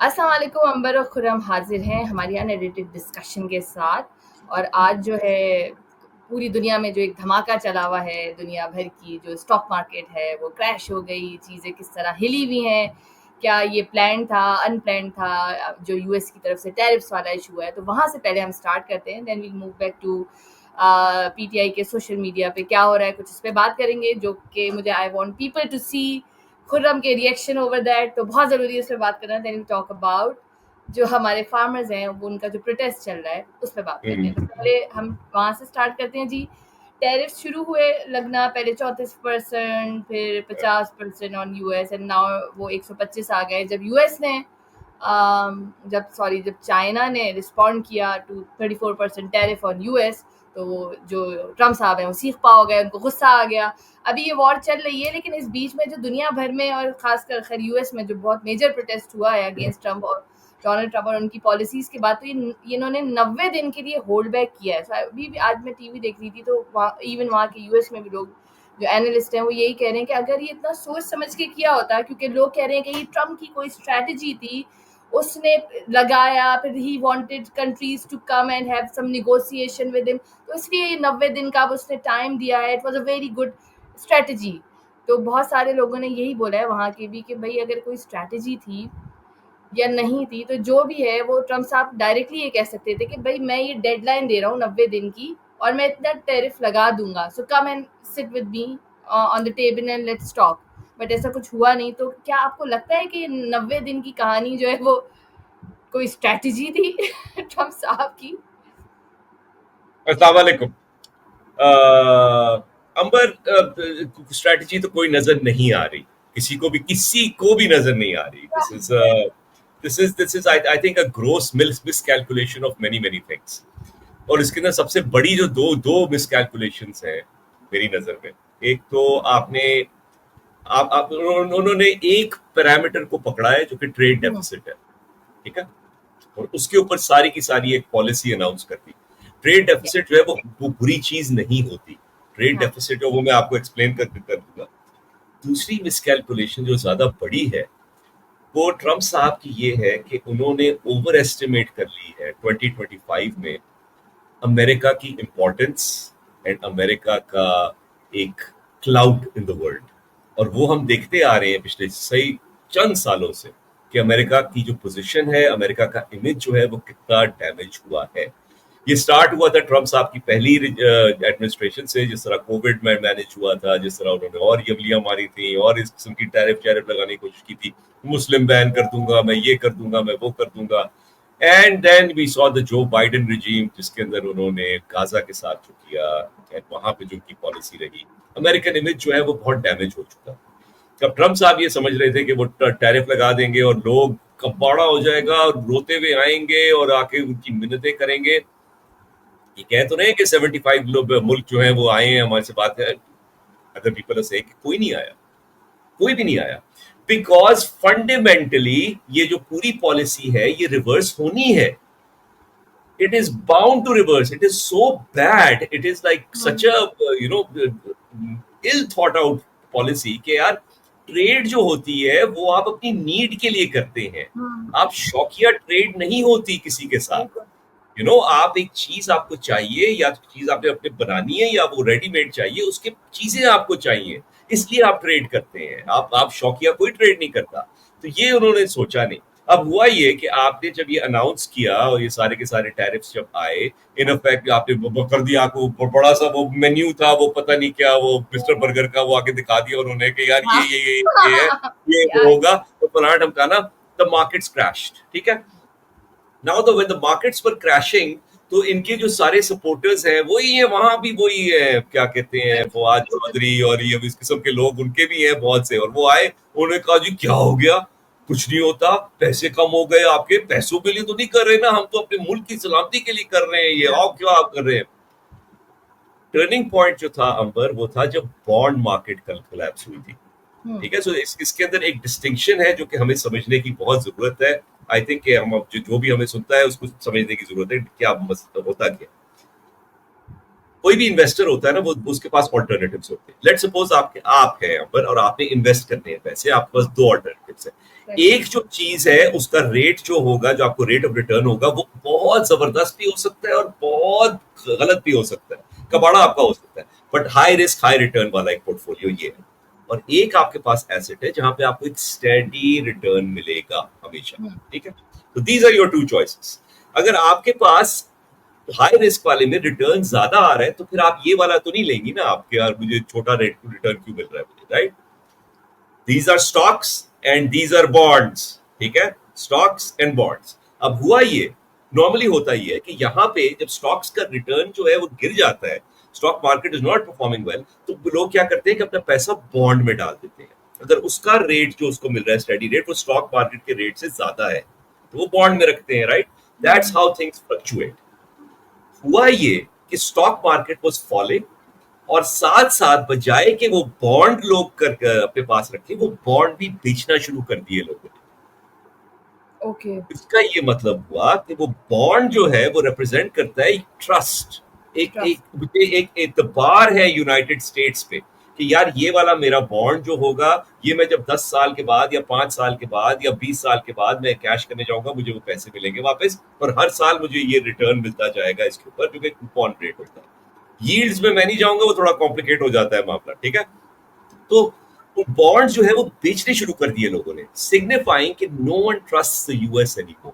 अस्सलाम वालेकुम। अंबर और खुर्रम हाजिर हैं हमारी अनएडिटेड डिस्कशन के साथ। और आज जो है पूरी दुनिया में जो एक धमाका चला हुआ है, दुनिया भर की जो स्टॉक मार्केट है वो क्रैश हो गई, चीज़ें किस तरह हिली हुई हैं, क्या ये प्लान था, अनप्लान था, जो यूएस की तरफ से टैरिफ्स वाला इशू है, तो वहाँ से पहले हम स्टार्ट करते हैं, then we move back to PTI के सोशल मीडिया पे क्या हो रहा है, कुछ इस पे बात करेंगे जो कि मुझे आई वांट पीपल टू सी खुर्रम के रिएक्शन ओवर दैट, तो बहुत ज़रूरी है इस पे बात करना। देन वी टॉक अबाउट जो हमारे फार्मर्स हैं, वो उनका जो प्रोटेस्ट चल रहा है उस पे बात करते हैं। तो पहले हम वहाँ से स्टार्ट करते हैं जी। टैरिफ शुरू हुए लगना, पहले 34%, फिर 50% ऑन यूएस, एंड नाउ वो 125 आ गए। जब यूएस ने जब चाइना ने रिस्पॉन्ड किया टू 34% टैरिफ ऑन यूएस, तो जो ट्रम्प साहब हैं वो सीख पा हो गए, उनको गुस्सा आ गया। अभी ये वॉर चल रही है, लेकिन इस बीच में जो दुनिया भर में और खासकर खैर यूएस में जो बहुत मेजर प्रोटेस्ट हुआ है अगेंस्ट ट्रम्प और डोनाल्ड ट्रम्प और उनकी पॉलिसीज के बाद, तो ये इन्होंने 90 दिन के लिए होल्ड बैक किया है। So, अभी भी आज मैं टीवी देख रही थी, तो इवन वहाँ के यूएस में भी लोग जो एनालिस्ट हैं वो यही कह रहे हैं कि अगर ये इतना सोच समझ के किया होता, क्योंकि लोग कह रहे हैं कि ये ट्रम्प की कोई स्ट्रैटेजी थी, उसने लगाया, फिर he wanted countries to come and have some negotiation with him, तो इसलिए ये 90 दिन का उसने टाइम दिया है। It was a very good strategy. तो बहुत सारे लोगों ने यही बोला है वहाँ के भी कि भाई अगर कोई स्ट्रैटेजी थी या नहीं थी, तो जो भी है वो ट्रम्प साहब डायरेक्टली ये कह सकते थे कि भाई मैं ये डेडलाइन दे रहा हूँ 90 दिन की, और मैं इतना टैरिफ लगा दूंगा, so come and sit with me on the table and let's talk. But ऐसा कुछ हुआ नहीं। तो क्या आपको लगता है कि 90 दिन की कहानी जो है वो कोई स्ट्रैटेजी थी ट्रम्प साहब की? अस्सलाम वालेकुम। अंबर, स्ट्रैटेजी तो कोई नजर नहीं आ रही, किसी को भी नजर नहीं आ रही। This is I think a gross miscalculation of many many things. और इसके अंदर सबसे बड़ी जो दो दो मिसकैलकुलेशंस हैं मेरी नजर में, एक तो आपने आप उन्होंने एक पैरामीटर को पकड़ा है जो कि ट्रेड डेफिसिट है, ठीक है, और उसके ऊपर सारी की सारी एक पॉलिसी अनाउंस कर दी। ट्रेड डेफिसिट जो है वो बुरी चीज नहीं होती। ट्रेड हाँ, डेफिसिट है वो मैं आपको एक्सप्लेन कर दूंगा। दूसरी मिसकैलकुलेशन जो ज्यादा बड़ी है वो ट्रम्प साहब की ये है कि उन्होंने ओवर एस्टिमेट कर ली है 2025 में अमेरिका की इंपॉर्टेंस एंड अमेरिका का एक क्लाउड इन द वर्ल्ड। और वो हम देखते आ रहे हैं पिछले सही चंद सालों से कि अमेरिका की जो पोजीशन है, अमेरिका का इमेज जो है वो कितना डैमेज हुआ है। ये स्टार्ट हुआ था ट्रम्प साहब की पहली एडमिनिस्ट्रेशन से, जिस तरह कोविड में मैनेज हुआ था, जिस तरह उन्होंने और यमलियां मारी थी और इस किस्म की टैरिफ लगाने की कोशिश की थी, मुस्लिम बैन कर दूंगा, मैं ये कर दूंगा, मैं वो कर दूंगा। And then we saw the Joe Biden regime, जिसके अंदर उन्होंने गाजा के साथ जो किया, वहां पे जो उनकी पॉलिसी रही, अमेरिकन इमेज जो है वो बहुत डैमेज हो चुका। अब ट्रम्प साहब ये समझ रहे थे कि वो टैरिफ लगा देंगे और लोग कबाड़ा हो जाएगा और रोते हुए आएंगे और आके उनकी मिन्नतें करेंगे। ये कह तो नहीं कि 75 लोग मुल्क जो है वो आए हैं हमारे से बात है, अदर पीपल से, कोई नहीं आया, कोई भी नहीं आया, बिकॉज फंडामेंटली ये जो पूरी पॉलिसी है ये रिवर्स होनी है। It is bound to reverse. It is so bad. It is like such a ill thought out policy कि यार ट्रेड जो होती है वो आप अपनी नीड के लिए करते हैं, आप शौकिया ट्रेड नहीं होती किसी के साथ। बिल्कुल। आप एक चीज आपको चाहिए, या चीज आपने अपने बनानी है, या वो रेडीमेड चाहिए, उसके चीजें आपको चाहिए, इसलिए आप ट्रेड करते हैं। आप शौकिया कोई ट्रेड नहीं करता। तो ये उन्होंने सोचा नहीं। अब हुआ ये कि आपने जब ये अनाउंस किया और ये सारे के सारे टैरिफ्स जब आए, इन इफेक्ट आपने कर दिया, को बड़ा सा वो मेन्यू था, वो पता नहीं क्या, वो मिस्टर बर्गर का वो आके दिखा दिया उन्होंने कि यार हाँ। ये है, ये या, होगा, तो फलाना ढमकाना। द मार्केट्स क्रैश्ड, ठीक है। नाउ तो when the markets were crashing, तो इनके जो सारे सपोर्टर्स हैं वही है, वहां भी वही है, क्या कहते हैं, फवाद चौधरी और ये इस किस्म के लोग, उनके भी हैं बहुत से। और वो आए, उन्होंने कहा जी क्या हो गया, कुछ नहीं होता, पैसे कम हो गए, आपके पैसों के लिए तो नहीं कर रहे ना, हम तो अपने मुल्क की सलामती के लिए कर रहे हैं, ये आओ क्यों आप कर रहे हैं। टर्निंग पॉइंट जो था अंबर, वो था जब बॉन्ड मार्केट कल कोलैप्स हुई थी, ठीक है। सो इसके अंदर एक डिस्टिंक्शन है जो कि हमें समझने की बहुत जरूरत है। आई थिंक कि हम जो भी हमें सुनता है उसको समझने की जरूरत है, क्या होता क्या। कोई भी इन्वेस्टर होता है ना, वो उसके पास ऑल्टरनेटिव्स होते हैं। लेट्स सपोज आप हैं अंबर और आपने इन्वेस्ट करने हैं पैसे, आपके पास दो ऑल्टरनेटिव्स है। एक जो चीज है उसका रेट जो होगा, जो आपको रेट ऑफ रिटर्न होगा, वो बहुत जबरदस्त भी हो सकता है और बहुत गलत भी हो सकता है, कबाड़ा आपका हो सकता है, but high risk high return वाला एक पोर्टफोलियो ये है। और एक आपके पास एसेट है जहां पे आपको एक स्टेडी रिटर्न मिलेगा हमेशा, ठीक है। तो these are your two choices. अगर आपके पास हाई रिस्क वाले में रिटर्न ज्यादा आ रहा है तो फिर आप ये वाला तो नहीं लेंगी ना, आपके यार मुझे छोटा रेट रिटर्न क्यों मिल रहा है मुझे, right. These are stocks and these are bonds, ठीक है, स्टॉक्स एंड बॉन्ड्स। अब हुआ ये, नॉर्मली होता ही है कि यहाँ पे जब स्टॉक्स का रिटर्न जो है वो गिर जाता है, stock market is not performing well, तो लोग क्या करते हैं कि अपना पैसा बॉन्ड में डाल देते हैं। अगर उसका रेट जो उसको मिल रहा है स्टडी रेट, वो स्टॉक मार्केट के रेट से ज्यादा है तो वो बॉन्ड में रखते हैं, right. That's how things fluctuate. हुआ ये कि स्टॉक मार्केट वाज फॉलिंग और साथ साथ बजाय कि वो बॉन्ड लोग कर अपने पास रखे, वो बॉन्ड भी बेचना शुरू कर दिए लोगों ने। ओके। इसका ये मतलब हुआ कि वो बॉन्ड जो है वो रिप्रेजेंट करता है ट्रस्ट, एक एक एक एतबार है यूनाइटेड स्टेट्स पे कि यार ये वाला मेरा बॉन्ड जो होगा, ये मैं जब 10 साल के बाद या 5 साल के बाद या 20 साल के बाद मैं कैश करने जाऊंगा, मुझे वो पैसे मिलेंगे वापस, और हर साल मुझे ये रिटर्न मिलता जाएगा इसके ऊपर, जो कि कूपन रेट होता है। यील्ड्स में मैं नहीं जाऊंगा, वो थोड़ा कॉम्प्लिकेट हो जाता है मामला, ठीक है। तो बॉन्ड जो है वो बेचने शुरू कर दिए लोगों ने, सिग्निफाइंग कि no one trust the US anymore.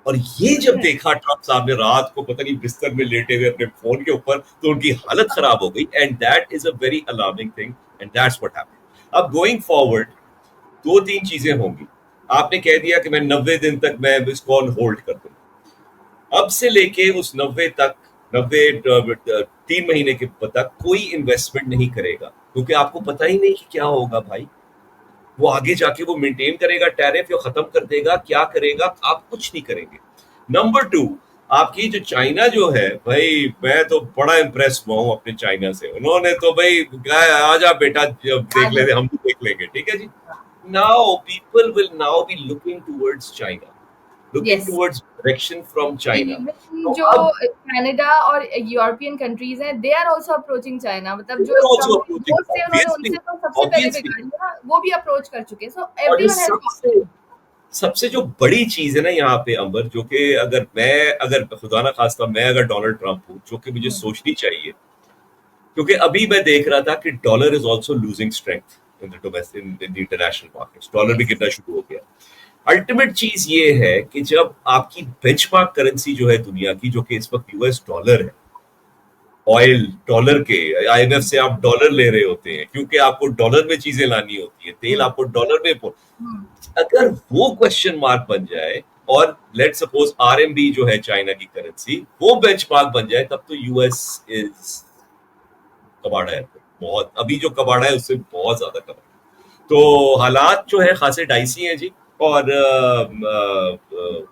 और ये जब देखा ट्रम्प साहब ने रात को पता नहीं बिस्तर में लेटे हुए अपने फोन के ऊपर, तो उनकी हालत खराब हो गई, and that is a very alarming thing, and that's what happened. अब गोइंग फॉरवर्ड दो तीन चीजें होंगी। आपने कह दिया कि मैं 90 दिन तक मैं इसको ऑन होल्ड कर दूंगा। अब से लेके उस 90 तक, 3 महीने के तक कोई इन्वेस्टमेंट नहीं करेगा, क्योंकि आपको पता ही नहीं कि क्या होगा भाई। वो आगे जाके वो मेंटेन करेगा टैरिफ या खत्म कर देगा, क्या करेगा, आप कुछ नहीं करेंगे। नंबर 2, आपकी जो चाइना जो है भाई, मैं तो बड़ा इंप्रेस हुआ हूँ अपने चाइना से। उन्होंने तो भाई कहा आजा बेटा, जब देख लेते हम भी देख लेंगे, ठीक है जी। Now people will now be looking towards China, looking towards direction from China. तो जो अब कनाडा और यूरोपियन कंट्रीज हैं, they are also approaching China, मतलब जो also ट्रम्प approaching, दोस्त थे उन्होंने obviously, उनसे तो सबसे पहले obviously, बिगाड़ी, वो भी अप्रोच कर चुके, सो और एवरीवन हैज। सबसे जो बड़ी चीज है ना यहाँ पे अंबर, जो कि अगर खुदा ना खास्ता मैं अगर डोनाल्ड ट्रंप हूँ, जो कि मुझे सोचनी चाहिए, क्योंकि अभी मैं देख रहा था कि dollar is also losing strength in the domestic, in the international markets, dollar भी गिरना शुरू हो गया। अल्टीमेट चीज ये है कि जब आपकी बेंचमार्क करेंसी जो है दुनिया की, जो कि इस वक्त यूएस डॉलर है, ऑयल डॉलर के, आईएमएफ से आप डॉलर ले रहे होते हैं क्योंकि आपको डॉलर में चीजें लानी होती है, तेल आपको डॉलर में, अगर वो क्वेश्चन मार्क बन जाए और लेट सपोज आरएमबी जो है चाइना की करेंसी वो बेंचमार्क बन जाए, तब तो यूएस इज कबाड़ा है बहुत। अभी जो कबाड़ा है उससे बहुत ज्यादा कबाड़ा। तो हालात जो है खासे डाइसी हैं जी, और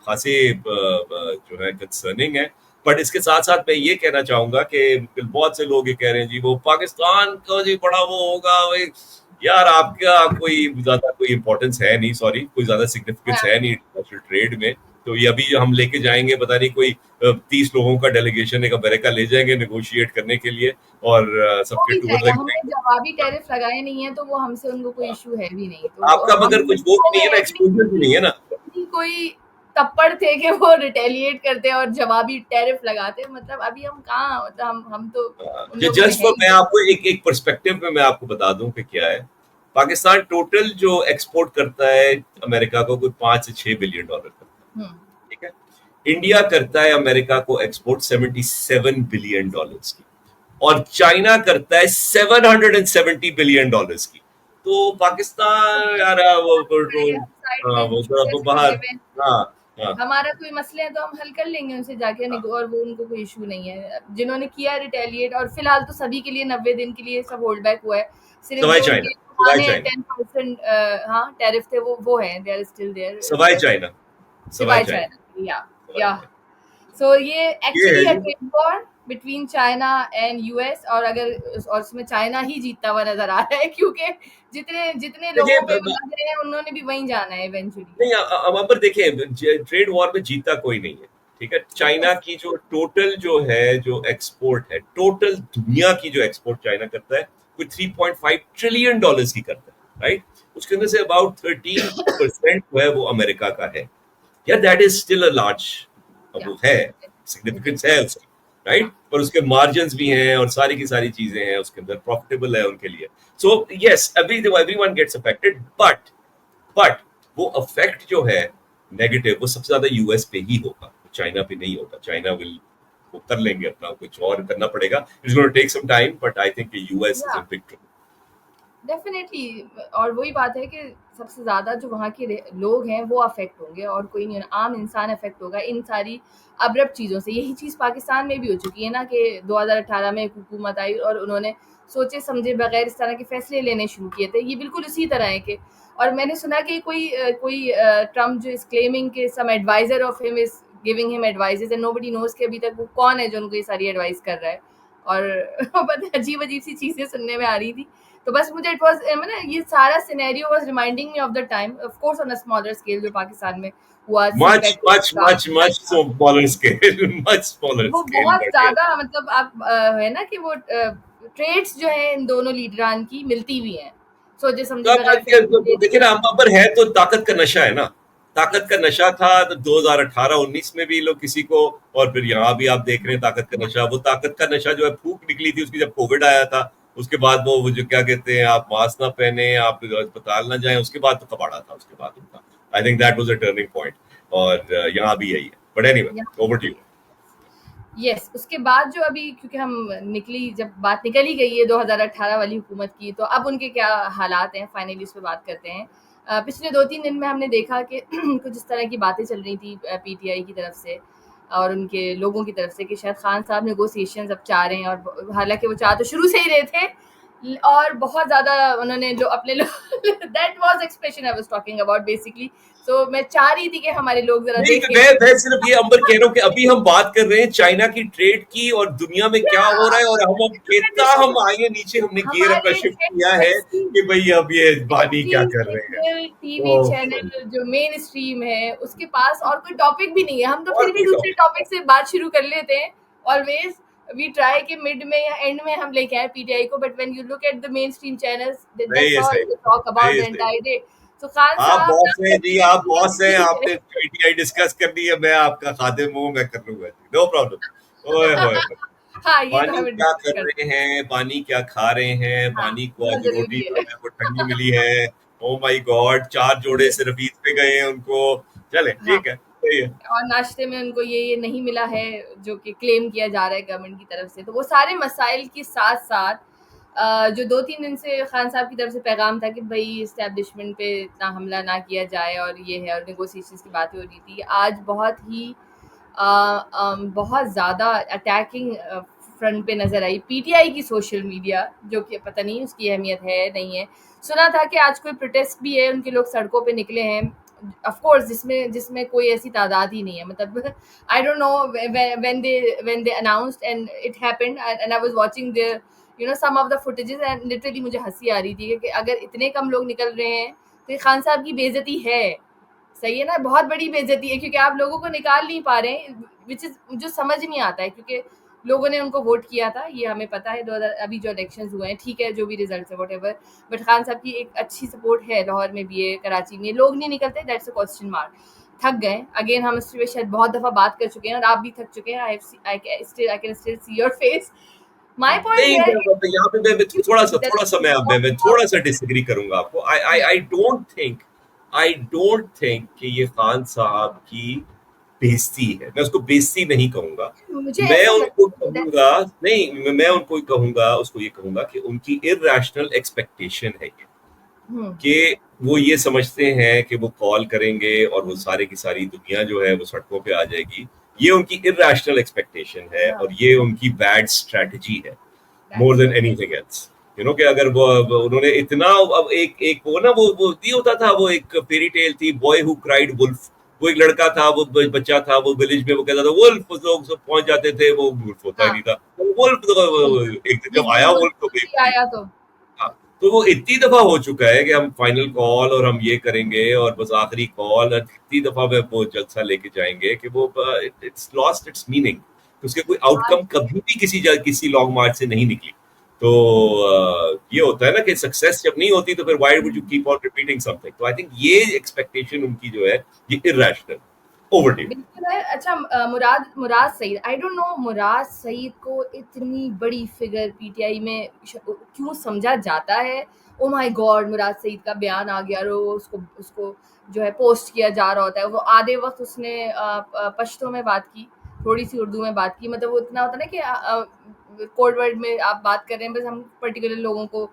खासे जो है कंसर्निंग है। बट इसके साथ साथ मैं ये कहना चाहूंगा कि बहुत से लोग ये कह रहे हैं जी वो पाकिस्तान का जी बड़ा वो होगा, भाई यार आपका कोई ज्यादा कोई इंपॉर्टेंस है नहीं, सॉरी कोई ज्यादा सिग्निफिकेंस है नहीं इंटरनेशनल ट्रेड में। तो ये अभी हम लेके जाएंगे पता नहीं कोई 30 लोगों का डेलीगेशन एक अमेरिका ले जाएंगे नेगोशिएट करने के लिए, और हो सबके भी टूर जाएगा, हमने लगेंगे। जवाबी टैरिफ लगाए नहीं है तो वो हमसे उनको कोई इश्यू है भी नहीं, तो आपका हम मगर कुछ वो भी नहीं है ना, एक्सपोजर भी नहीं है ना। कोई तप्पड़ थे कि वो रिटेलिएट करते और जवाबी टैरिफ लगाते, मतलब अभी हम कहाँ, मतलब हम तो उन लोगों में जस्ट है फॉर, ही मैं नहीं। आपको एक पर्सपेक्टिव में मैं आपको बता दूं कि क्या है। पाकिस्तान टोटल जो एक्सपोर्ट करता है अमेरिका को कोई 5 से 6 बिलियन डॉलर करता है, ठीक है। इंडिया करता है अमेरिका को एक्सपोर्ट 77 बिलियन डॉलर्स की, और चाइना करता है 770 बिलियन डॉलर्स की। तो पाकिस्तान यार हम साइड में वो थोड़ा छुपे वो से बाहर। लगे हुए हैं। हाँ हाँ हमारा कोई मसले है तो हम हल कर लेंगे उनसे जाके, और वो उनको कोई इशू नहीं है जिन्होंने किया रिटेलिएट। और फिलहाल तो सभी के लिए 90 दिन के लिए सब होल्ड बैक हुआ है, सिर्फ सवाई जो चाइना, उनके सवाई पुराने चाइना, 10% हाँ टैरिफ थे वो है, दे आर स्टिल सवाई देयर, चाइना, सवाई सिवाय चाइना, चाइना, सवाई या चाइना। सो ये ये है एक्चुअली है जी। Trade war between China and US, और अगर और उसमें चाइना ही जीतता हुआ नजर आ रहा है, क्योंकि जितने जितने देखिए लोगों पे वो लग रहे हैं उन्होंने भी वहीं जाना है इवेंचुअली। नहीं, पर देखिए ट्रेड वॉर में जीतता कोई नहीं है। ठीक है। चाइना की जो टोटल जो है जो एक्सपोर्ट है, टोटल दुनिया की जो एक्सपोर्ट चाइना करता है कोई 3.5 ट्रिलियन डॉलर्स की करता है, राइट। उसके अंदर से अबाउट 13% जो है वो अमेरिका का है। या that is still a large, या वो है, इट सिग्निफिकेंस इज है उसकी, राइट। पर उसके मार्जिन भी हैं और सारी की सारी चीजें हैं उसके अंदर, प्रॉफिटेबल है उनके लिए। So yes, everyone gets affected, but वो अफेक्ट जो है नेगेटिव, वो सबसे ज्यादा यूएस पे ही होगा, चाइना पे नहीं होगा। चाइना विल, वो कर लेंगे अपना, कुछ और करना पड़ेगा, it's gonna take some time, but I think US is yeah in big trouble. Definitely. और वही बात है कि सबसे ज़्यादा जो वहाँ के लोग हैं वो अफेक्ट होंगे और कोई नहीं, आम इंसान अफेक्ट होगा इन सारी अब्रप्ट चीज़ों से। यही चीज़ पाकिस्तान में भी हो चुकी है ना कि 2018 में एक हुकूमत आई और उन्होंने सोचे समझे बगैर इस तरह के फैसले लेने शुरू किए थे। ये बिल्कुल उसी तरह है कि, और मैंने सुना कि कोई ट्रम्प जो इज क्लेमिंग कि some adviser of him is giving him advices and nobody knows कि अभी तक वो कौन है जो उनको ये सारी एडवाइस कर रहा है। और पता है, अजीब अजीब सी चीज़ें सुनने में आ रही थी। तो बस मुझे इट वाज मैंने ये सारा scenario was reminding me of the time, of course on a smaller scale, जो पाकिस्तान में हुआ सी मच पैक मच का। Much much smaller scale, much smaller वो स्केल, बहुत बट ज्यादा, मतलब आप है ना कि वो ट्रेड्स जो है इन दोनों लीडरान की मिलती भी हैं, सोचे समझे तो आप बगैर फैसले देखिए लेने ना, के। हम पर है तो ताकत का नशा है ना, ताकत का यस। नशा था तो 2018-19 में भी लोग किसी को, और फिर यहाँ भी आप देख रहे हैं ताकत का नशा। वो ताकत का नशा जो है फूक निकली थी उसकी जब कोविड आया था, उसके बाद वो जो क्या कहते हैं, आप मास्क ना पहने, आप अस्पताल ना जाएं, उसके बाद तो कबाड़ा था उसके बाद उनका। I think that was a turning point, और यहाँ भी यही है। But anyway, over to you. Yes, उसके बाद जो अभी, क्योंकि हम निकली, जब बात निकल ही गई है 2018 वाली हुकूमत की, तो अब उनके क्या हालात हैं फाइनली उस पर बात करते हैं। पिछले 2-3 दिन में हमने देखा कि कुछ इस तरह की बातें चल रही थी पीटीआई की तरफ से और उनके लोगों की तरफ से कि शायद खान साहब नेगोशिएशंस अब चाह रहे हैं, और हालांकि वो चाह तो शुरू से ही रहे थे, और बहुत ज़्यादा उन्होंने जो अपने लोग that was expression I was talking about basically. So मैं चाह रही थी कि हमारे लोग ज़रा नहीं, देखें। मैं सिर्फ ये अंबर कह रहा हूँ कि अभी हम बात कर रहे हैं चाइना की ट्रेड की और दुनिया में क्या हो रहा है, और हम कितना हम आगे नीचे हमने गियर अपना हमारे शिफ्ट किया है ऐसी कि भाई अब ये बानी क्या एवरी कर रहे हैं। सिंगल टीवी ओह, चैनल जो मेन स्ट्रीम है उसके पास और कोई टॉपिक भी नहीं है। हम तो और फिर भी कोई दूसरे टॉपिक टॉपिक से बात शुरू कर लेते हैं ऑलवेज। वी ट्राई कि मिड में या एंड में हम लेके आए पीटीआई को, but when you look at the main stream channels नहीं दैट्स है, ऑल सही दे टॉक अबाउट सही द है, सही। Entire day. सो खान आप साहब बॉस हैं जी, आप बॉस हैं, ना आपने पीटीआई डिस्कस करनी है, मैं आपका खादिम हूँ, मैं कर लूंगा जी, नो प्रॉब्लम। ओए होए, हाँ, ये तो पानी हमें क्या डिस्कस कर करते रहे हैं, पानी क्या खा रहे हैं, हैं। हाँ, पानी को बहुत आज रोटी जरूरी जो है। है वो ठंडी मिली है। ओ माय गॉड, 4 जोड़े सिर्फ ईद पे गए हैं उनको। चले, हाँ, ठीक है, सही है। और नाश्ते में उनको ये नहीं मिला है जो कि क्लेम किया जा रहा है गवर्नमेंट की तरफ से। तो वो सारे मसाइल के साथ साथ जो 2-3 दिन से खान साहब की तरफ से पैगाम था कि भई एस्टेब्लिशमेंट पे इतना हमला ना किया जाए और ये है, और नेगोशिएशंस की बातें हो रही थी। आज बहुत ज़्यादा अटैकिंग फ्रंट पे नज़र आई पीटीआई की सोशल मीडिया, जो कि पता नहीं उसकी अहमियत है नहीं है। सुना था कि आज कोई प्रोटेस्ट भी है, उनके लोग सड़कों पे निकले हैं, ऑफ कोर्स जिसमें जिसमें कोई ऐसी तादाद ही नहीं है, मतलब I don't know when they announced and it happened and I was watching the some of the footages and literally मुझे हंसी आ रही थी कि अगर इतने कम लोग निकल रहे हैं तो ये खान साहब की बेइज्जती है। सही है ना, बहुत बड़ी बेइज्जती है क्योंकि आप लोगों को निकाल नहीं पा रहे हैं, विच इज जो समझ नहीं आता है, क्योंकि लोगों ने उनको वोट किया था, ये हमें पता है। 2000 अभी जो इलेक्शंस हुए हैं, ठीक है, जो भी रिजल्ट है व्हाटएवर, बट खान साहब की एक अच्छी सपोर्ट है, लाहौर में भी है, कराची में। लोग नहीं निकलते, दैट्स अ क्वेश्चन मार्क। थक गए अगेन, हम इस पे शायद बहुत दफा बात कर चुके हैं और आप भी थक चुके हैं। I can still see your face. My point नहीं, है यहाँ पे मैं थोड़ा सा मैं थोड़ा सा डिसएग्री करूंगा आपको। आई आई आई डोंट थिंक कि ये खान साहब की बेइज्जती है, मैं उसको बेइज्जती नहीं कहूंगा। मुझे मैं ऐसा उनको लगता है कहूंगा, नहीं, मैं उनको कहूंगा, उसको ये कहूंगा कि उनकी इरैशनल एक्सपेक्टेशन है ये, हम्म, कि वो ये समझते हैं कि वो कॉल करेंगे और वो सारे की सारी दुनिया जो है वो सड़कों पे आ जाएगी। ये उनकी इरैशनल एक्सपेक्टेशन है और ये उनकी बैड स्ट्रेटजी है, मोर देन एनीथिंग एल्स। कि अगर वो उन्होंने इतना, अब एक वो ना, वो नहीं होता था, वो एक फेरी टेल थी, बॉय हु क्राइड वुल्फ। वो एक लड़का था, वो बच्चा था, वो विलेज में वो कहता था वुल्फ, लोग सब पहुंच जाते थे, वो वुल्फ होता ही हाँ, नहीं था। वुल्फ, जी, एक दिन जिस जब दिन आया वो वुल्फ तो आया तो हाँ, तो वो इतनी दफा हो चुका है कि हम फाइनल कॉल और हम ये करेंगे और बस आखिरी कॉल, और इतनी दफा वो जलसा लेके जाएंगे कि वो इट्स लॉस्ट इट्स मीनिंग। तो उसके कोई आउटकम कभी भी किसी लॉन्ग मार्च से नहीं निकली। तो ये होता है ना कि सक्सेस जब नहीं होती तो फिर why would you keep on repeating something. तो आई थिंक ये एक्सपेक्टेशन उनकी जो है ये इरैशनल, ओवरड्यू। बिल्कुल है। अच्छा, मुराद मुराद सईद, आई डोंट नो मुराद सईद को इतनी बड़ी फिगर पीटीआई में क्यों समझा जाता है। ओ माय गॉड, मुराद सईद का बयान आ गया, रो उसको उसको जो है पोस्ट किया जा रहा होता है। वो आधे वक्त उसने पश्तो में बात की, थोड़ी सी उर्दू में बात की, मतलब वो इतना होता है ना कि कोड वर्ड में आप बात कर रहे हैं, बस हम पर्टिकुलर लोगों को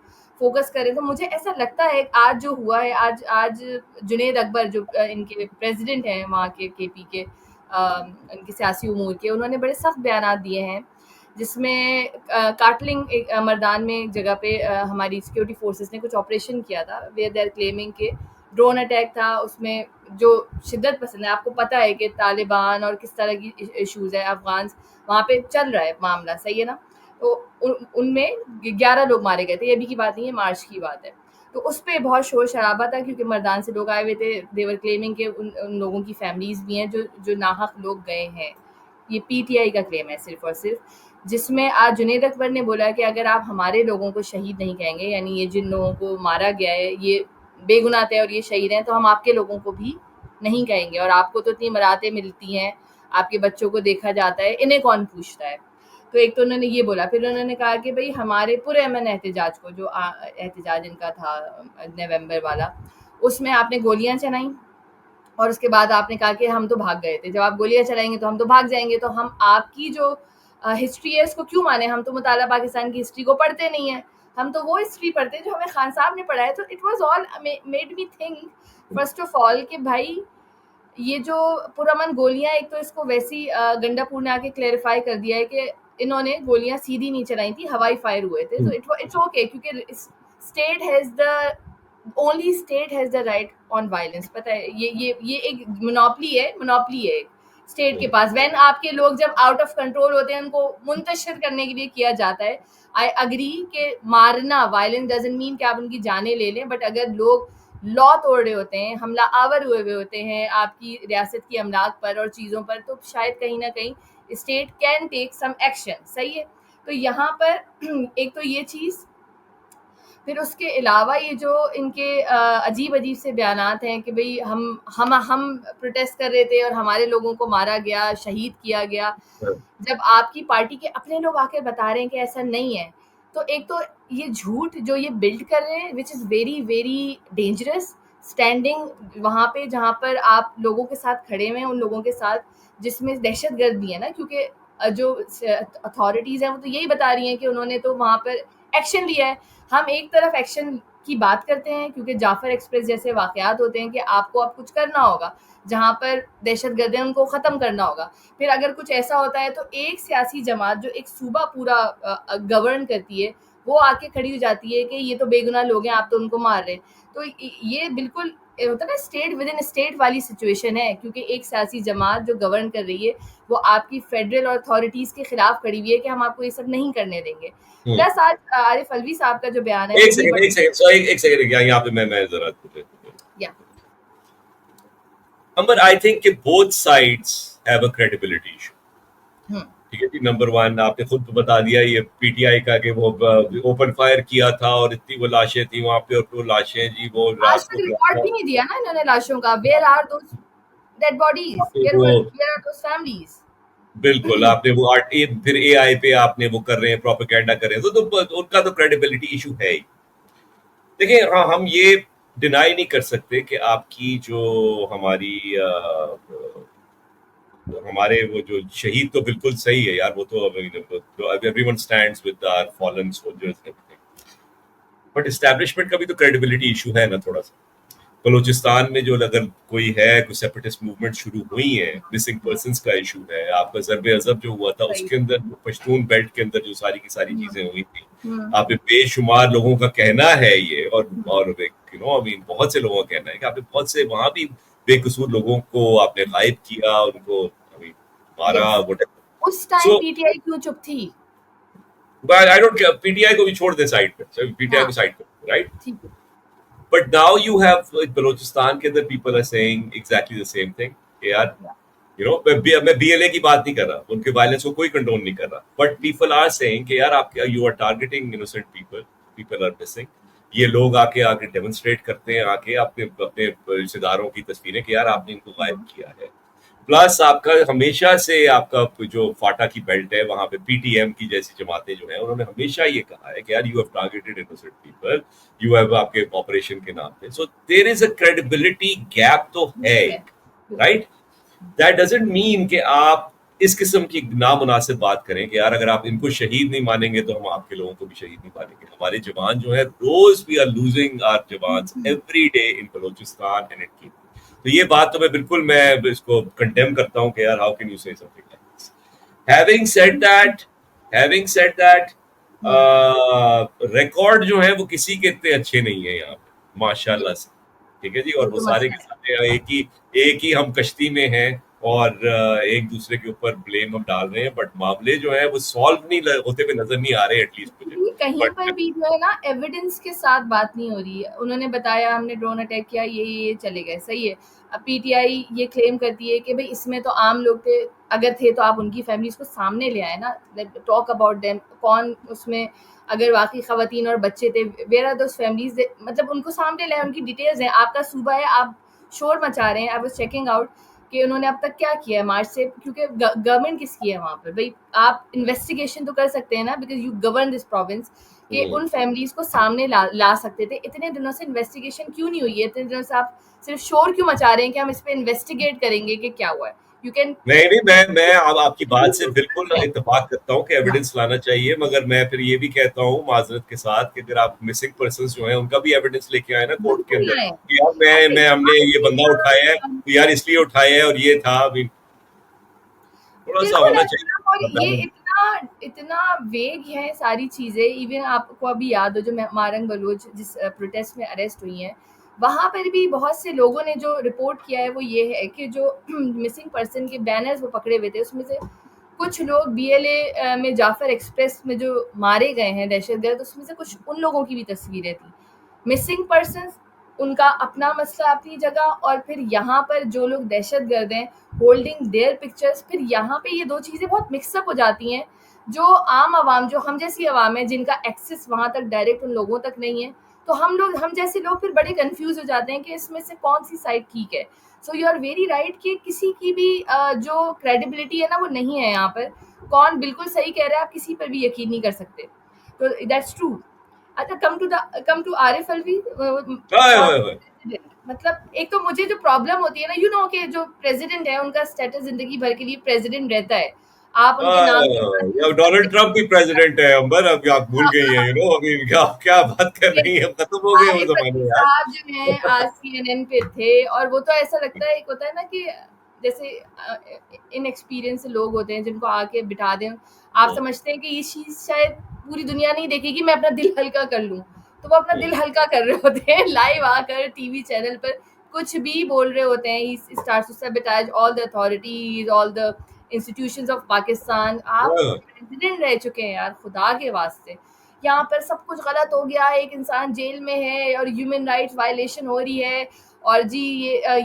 फोकस करें। तो मुझे ऐसा लगता है आज जो हुआ है, आज आज जुनेद अकबर जो इनके प्रेसिडेंट हैं वहाँ के केपी के, इनके सियासी उमूर के, उन्होंने बड़े सख्त बयान दिए हैं जिसमें काटलिंग मर्दान में एक जगह पे हमारी सिक्योरिटी फोर्सेस ने कुछ ऑपरेशन किया था, वेयर दे आर क्लेमिंग के ड्रोन अटैक था। उसमें जो शिद्दत पसंद है, आपको पता है कि तालिबान और किस तरह की इश्यूज है, अफगान वहाँ पे चल रहा है मामला, सही है ना। तो उनमें 11 लोग मारे गए थे, ये अभी की बात नहीं है, मार्च की बात है। तो उस पर बहुत शोर शराबा था क्योंकि मर्दान से लोग आए हुए थे, देवर क्लेमिंग के उन लोगों की फैमिलीज भी हैं जो जो नाहक लोग गए हैं। ये पीटीआई का क्लेम है सिर्फ और सिर्फ, जिसमें आज जुनेद अकबर ने बोला कि अगर आप हमारे लोगों को शहीद नहीं कहेंगे, यानी ये जिन लोगों को मारा गया है ये बेगुनाह थे और ये शहीद हैं, तो हम आपके लोगों को भी नहीं कहेंगे। और आपको तो इतनी मरातें मिलती हैं, आपके बच्चों को देखा जाता है, इन्हें कौन पूछता है। तो एक तो उन्होंने ये बोला, फिर उन्होंने कहा कि भाई हमारे पुरअमन एहतजाज को, जो एहतजाज इनका था नवंबर वाला, उसमें आपने गोलियां चलाई और उसके बाद आपने कहा कि हम तो भाग गए थे। जब आप गोलियां चलाएंगे तो हम तो भाग जाएंगे, तो हम आपकी जो हिस्ट्री है उसको क्यों माने। हम तो मुताला पाकिस्तान की हिस्ट्री को पढ़ते नहीं है, हम तो वो हिस्ट्री पढ़ते हैं जो हमें खान साहब ने पढ़ा है। तो it was all made me think first of all कि भाई ये जो पुरअमन गोलियां, एक तो इसको वैसी गंडापुर ने आके क्लेरिफाई कर दिया है कि इन्होंने गोलियां सीधी नहीं चलाई थी, हवाई फायर हुए थे। तो इट्स ओके क्योंकि state has the only state has the right on violence. पता है, ये एक मोनोपली है स्टेट के पास। व्हेन आपके लोग जब आउट ऑफ कंट्रोल होते हैं, उनको मुंतशिर करने के लिए किया जाता है। आई अग्री कि मारना वायलेंस डजंट मीन कि आप उनकी जानें ले लें, बट अगर लोग लॉ तोड़ रहे होते हैं, हमला आवर हुए हुए होते हैं आपकी रियासत की अमलाक पर और चीज़ों पर, तो शायद कहीं ना कहीं state can take some action, सही है। तो यहाँ पर एक तो ये चीज़, फिर उसके अलावा ये जो इनके अजीब अजीब से बयानात हैं कि भाई हम प्रोटेस्ट कर रहे थे और हमारे लोगों को मारा गया, शहीद किया गया, जब आपकी पार्टी के अपने लोग आकर बता रहे हैं कि ऐसा नहीं है। तो एक तो ये झूठ जो ये बिल्ड कर रहे हैं, which is very very dangerous, standing वहाँ पे जहाँ पर आप लोगों के साथ खड़े हुए हैं, उन लोगों के साथ जिसमें दहशत गर्द भी है ना, क्योंकि जो अथॉरिटीज़ हैं वो तो यही बता रही हैं कि उन्होंने तो वहाँ पर एक्शन लिया है। हम एक तरफ एक्शन की बात करते हैं क्योंकि जाफर एक्सप्रेस जैसे वाकयात होते हैं कि आपको अब कुछ करना होगा, जहाँ पर दहशतगर्द हैं उनको ख़त्म करना होगा। फिर अगर कुछ ऐसा होता है तो एक सियासी जमात जो एक सूबा पूरा गवर्न करती है, वो आके खड़ी हो जाती है कि ये तो बेगुनाह लोग हैं, आप तो उनको मार रहे हैं। तो ये बिल्कुल होता है ना स्टेट विद इन स्टेट वाली सिचुएशन है, क्योंकि एक सियासी जमात जो गवर्न कर रही है वो आपकी फेडरल अथॉरिटीज़ के खिलाफ खड़ी हुई है कि हम आपको ये सब नहीं करने देंगे। प्लस आज आरिफ अलवी साहब का जो बयान है, एक सेकंड यहाँ पे मैं जरा या अंबर, आई थिंक कि both sides have a credibility issue. ठीक है जी, नंबर वन आपने खुद बता दिया ये पीटीआई का कि वो ओपन फायर किया था और इतनी वो लाशें थी वहां पे, और वो लाशें जी वो आज रात तक रिकॉर्ड भी नहीं दिया ना इन्होंने लाशों का। Where are those dead bodies, वो वेयर आर दोस फैमिलीज। बिल्कुल आपने वो फिर एआई पे आपने वो कर रहे हैं, प्रोपेगेंडा कर रहे हैं, तो उनका तो क्रेडिबिलिटी इशू है ही। देखिए हाँ, हम ये डिनाई नहीं कर सकते कि आपकी जो हमारी हमारे वो जो शहीद तो बिल्कुल सही है यार, वो तो everyone stands with our fallen soldiers everything, but establishment का भी तो क्रेडिबिलिटी इशू है ना थोड़ा सा। बलूचिस्तान में जो अगर कोई है, कोई सेपरेटिस्ट मूवमेंट शुरू हुई है, मिसिंग पर्सन्स का इशू है, आपका ज़रबे अज़ब जो हुआ था उसके अंदर, पश्तून बेल्ट के अंदर जो सारी की सारी चीजें हुई थी, आप बेशुमार लोगों का कहना है ये, और यू नो आई मीन बहुत से लोगों का कहना है कि आपने बहुत से वहां भी बेकसूर लोगों को आपने गायब किया, उनको मारा, उस टाइम पीटीआई क्यों चुप थी? But I don't care, PTI को भी छोड़ दे साइड पे, पीटीआई को साइड पे, right? ठीक है। But now you have Balochistan के अंदर people are saying exactly the same thing कि यार मैं BLA की बात नहीं कर रहा, उनके वायलेंस को कोई कंडोन नहीं कर रहा, बट पीपल आर सेइंग कि यार आप you are targeting innocent people, people are missing. ये लोग आके आके डेमोन्स्ट्रेट करते हैं, आके अपने अपने रिश्तेदारों की तस्वीरें कि यार आपने इनको गायब किया है। प्लस आपका हमेशा से आपका जो फाटा की बेल्ट है वहां पे पीटीएम की जैसी जमातें जो है उन्होंने हमेशा ये कहा है कि यार you have targeted innocent people, you have आपके ऑपरेशन के नाम पे, so there is a credibility gap तो है, राइट? दैट डजंट मीन कि आप इस किस्म की नामुनासिब बात करें कि यार अगर आप इनको शहीद नहीं मानेंगे तो हम आपके लोगों को भी शहीद नहीं मानेंगे। हमारे जवान जो है रोज वी आर लूजिंग आवर जवान every day in Balochistan and in, तो ये बात तो मैं बिल्कुल मैं इसको कंडेम करता हूं कि यार हाउ कैन यू से something like this. Having said that record जो है वो किसी के इतने अच्छे नहीं है यहाँ पे माशाल्लाह से, ठीक है जी, और वो सारे के सारे एक ही हम कश्ती में हैं और एक दूसरे के ऊपर ब्लेम हम डाल रहे हैं, बट मामले जो है वो सॉल्व नहीं होते हुए नजर नहीं आ रहे एटलीस्ट मुझे। कहीं पर भी जो है ना एविडेंस के साथ बात नहीं हो रही है। उन्होंने बताया हमने ड्रोन अटैक किया, ये चले गए, सही है। अब पीटीआई ये क्लेम करती है कि भाई इसमें तो आम लोग थे, अगर थे तो आप उनकी फैमिलीज को सामने ले आए ना, टॉक अबाउट देम, कौन उसमें अगर वाकई खवातीन और बच्चे थे, वेयर आर दोस फैमिलीज, मतलब उनको सामने लाए, उनकी डिटेल्स हैं। आपका सूबा है, आप शोर मचा रहे हैं। आई वाज चेकिंग आउट कि उन्होंने अब तक क्या किया है मार्च से, क्योंकि गवर्नमेंट किसकी है वहाँ पर भाई, आप इन्वेस्टिगेशन तो कर सकते हैं ना, because you govern this province, कि उन फैमिलीज को सामने ला सकते थे। इतने दिनों से इन्वेस्टिगेशन क्यों नहीं हुई है? इतने दिनों से आप सिर्फ शोर क्यों मचा रहे हैं कि हम इस पे इन्वेस्टिगेट करेंगे कि क्या हुआ है? यू कैन नहीं मैं अब आपकी बात से बिल्कुल इत्तेफाक करता हूँ कि एविडेंस लाना चाहिए, मगर मैं फिर ये भी कहता हूँ माजरत के साथ कि अगर आप मिसिंग पर्संस जो हैं उनका भी एविडेंस लेके आए ना कोर्ट के अंदर कि यार मैं हमने ये बंदा उठाया है तो यार इसलिए उठाया है और ये था, अभी थोड़ा सा होना और ये चाहिए। इतना इतना वेग है सारी चीजें। इवन आपको अभी याद हो जो मारंग बलोच जिस प्रोटेस्ट में अरेस्ट हुई हैं, वहां पर भी बहुत से लोगों ने जो रिपोर्ट किया है वो ये है कि जो मिसिंग पर्सन के बैनर्स वो पकड़े हुए थे, उसमें से कुछ लोग बीएलए में जाफर एक्सप्रेस में जो मारे गए हैं दहशतगर्द, उसमें से कुछ उन लोगों की भी तस्वीरें थी। मिसिंग पर्सन उनका अपना मसला अपनी जगह, और फिर यहाँ पर जो लोग दहशतगर्द हैं होल्डिंग देयर पिक्चर्स, फिर यहाँ पे ये दो चीज़ें बहुत मिक्सअप हो जाती हैं। जो आम आवाम, जो हम जैसी आवाम है जिनका एक्सेस वहाँ तक डायरेक्ट उन लोगों तक नहीं है, तो हम जैसे लोग फिर बड़े कंफ्यूज हो जाते हैं कि इसमें से कौन सी साइड ठीक है। So you are very right कि किसी की भी जो क्रेडिबिलिटी है ना वो नहीं है यहाँ पर। कौन बिल्कुल सही कह रहा है आप किसी पर भी यकीन नहीं कर सकते, तो दैट्स ट्रू। अच्छा, कम टू आरिफ अलवी। मतलब एक तो मुझे जो प्रॉब्लम होती है ना, यू नो कि जो प्रेसिडेंट है उनका स्टेटस जिंदगी भर के लिए प्रेसिडेंट रहता है। आप उनके नाम के साथ डोनाल्ड ट्रम्प भी प्रेसिडेंट है अंबर, अब आप भूल गई हैं, अभी क्या क्या बात कर रही है, खत्म हो गए वो आरिफ जमाने अलवी यार। साहब जो हैं आज CNN पे थे, और वो तो ऐसा लगता है, एक होता है ना कि जैसे इनएक्सपीरियंस लोग होते हैं जिनको आके बिठा दें, आप समझते हैं कि ये चीज शायद पूरी दुनिया नहीं देखेगी, मैं अपना दिल हल्का कर लूं, तो वो अपना दिल हल्का कर रहे होते हैं लाइव आकर टीवी चैनल पर कुछ भी बोल रहे होते हैं। He starts to sabotage all the authorities, all the institutions of Pakistan. आप प्रेसिडेंट रह चुके हैं यार, खुदा के वास्ते। यहाँ पर सब कुछ गलत हो गया, एक इंसान जेल में है और ह्यूमन राइट्स वायलेशन हो रही है, और जी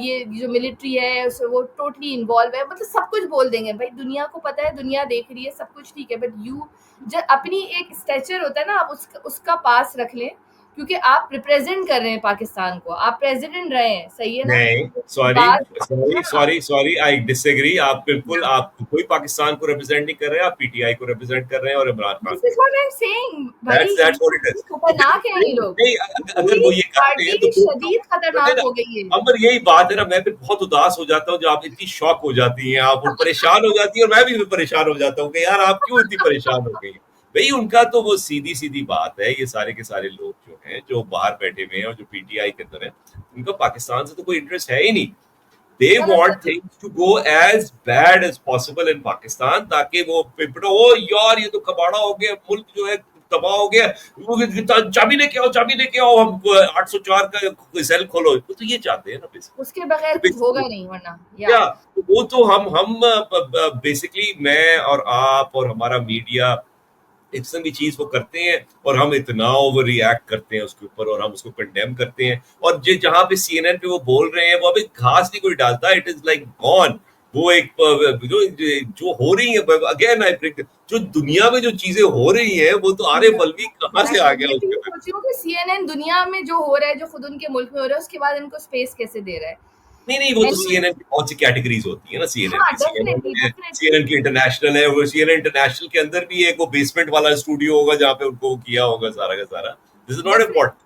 ये जो मिलिट्री है उसे वो टोटली इन्वॉल्व है, मतलब सब कुछ बोल देंगे भाई। दुनिया को पता है, दुनिया देख रही है, सब कुछ ठीक है, बट यू जब अपनी एक स्टेचर होता है ना, आप उसका पास रख लें, क्योंकि आप रिप्रेजेंट कर रहे हैं पाकिस्तान को, आप प्रेसिडेंट रहे हैं, सही है ना? नहीं, सॉरी बात सॉरी हाँ, सॉरी सॉरी, आई डिसएग्री। आप बिल्कुल आप कोई पाकिस्तान को रिप्रेजेंट नहीं कर रहे, आप पीटीआई को रिप्रेजेंट कर रहे हैं और इमरान खान दिस को। Is what I am saying भाई। That's what it is. खतरनाक है ये लोग, नहीं, अगर वो पूरी ये करते हैं पार्टी तो शदीद खतरनाक हो गई है। अमर यही बात है ना, मैं फिर बहुत उदास हो जाता हूँ जब आप इतनी शॉक हो जाती हैं, आप परेशान हो जाती है, और मैं भी परेशान हो जाता हूँ कि यार आप क्यों इतनी परेशान हो गई। भाई उनका तो वो सीधी सीधी बात है, ये सारे के सारे लोग जो हैं जो बाहर बैठे हुए हैं और जो पीटीआई के अंदर है, उनका पाकिस्तान से तो कोई इंटरेस्ट है ही नहीं। They want things to go as bad as possible in Pakistan, ताकि वो ओ यार ये तो कबाड़ा हो गया, मुल्क जो है तबाह हो गया, चाबी लेके आओ, चाबी लेके आओ, हम 804 का सेल खोलो, वो तो ये चाहते हैं ना उसके बगैर कुछ होगा नहीं, वरना या वो तो हम बेसिकली मैं और आप और हमारा मीडिया इस भी चीज वो करते हैं और हम इतना ओवर रिएक्ट करते हैं उसके ऊपर और हम उसको कंडेम करते हैं। और जहां पे CNN पे वो बोल रहे हैं वो अभी घास नहीं कोई डालता, इट इज लाइक गॉन। वो एक जो हो रही है, अगेन आई ब्रिंग, जो दुनिया में जो चीजें हो रही है वो तो आरिफ अलवी कहाँ से आ गया मैं भी उसके अंदर। सोच रही हूँ कि CNN दुनिया में जो हो रहा है, जो खुद उनके मुल्क में हो रहा है, उसके बाद इनको स्पेस कैसे दे रहा है। नहीं नहीं, वो तो Anyway, CNN की बहुत सी कैटेगरीज होती है ना, CNN हाँ की, CNN डेफिनेटली है, डेफिनेटली। CNN की इंटरनेशनल है, वो CNN इंटरनेशनल के अंदर भी एक वो बेसमेंट वाला स्टूडियो होगा जहाँ पे उनको किया होगा सारा का सारा। This is not definitely important,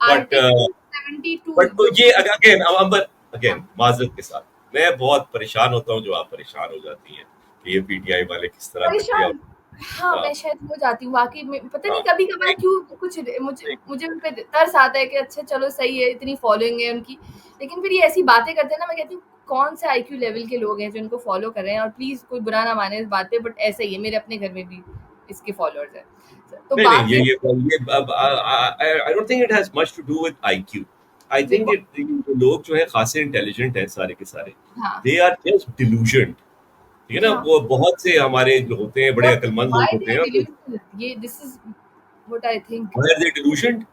but article 72 but तो जो ये कि अगेन अंबर, हाँ अगेन माजरत के साथ मैं बहुत परेशान होता हूँ जो आप परेशान हो जाती हैं कि ये PTI वाले किस तरह करके परेशान, अब। हाँ हाँ मैं शायद हो जाती हूँ वाकई में, पता हाँ, नहीं कभी कभार नहीं, क्यों कुछ मुझे नहीं, मुझे उन पे तरस आता है कि अच्छा चलो सही है, इतनी फॉलोइंग है उनकी, लेकिन फिर ये ऐसी बातें करते हैं ना, मैं कहती हूँ कौन से IQ लेवल के लोग हैं जो इनको फॉलो कर रहे हैं। और प्लीज कोई बुरा ना माने इस बात पे, बट ऐसा ही है, मेरे अपने घर में भी इसके फॉलोअर्स हैं। तो नहीं, नहीं, बात ये ये अब I don't think it has much to do with IQ। I think देखो, इट लोग जो है खासे इंटेलिजेंट हैं सारे के सारे, हाँ दे आर जस्ट डिल्यूजन। ठीक है ना, हाँ, वो बहुत से हमारे जो होते हैं बड़े बट अक्लमंद लोग व्हाई होते दे हैं, डिल्यूजनल, ये this is what I think. Why are they delusion?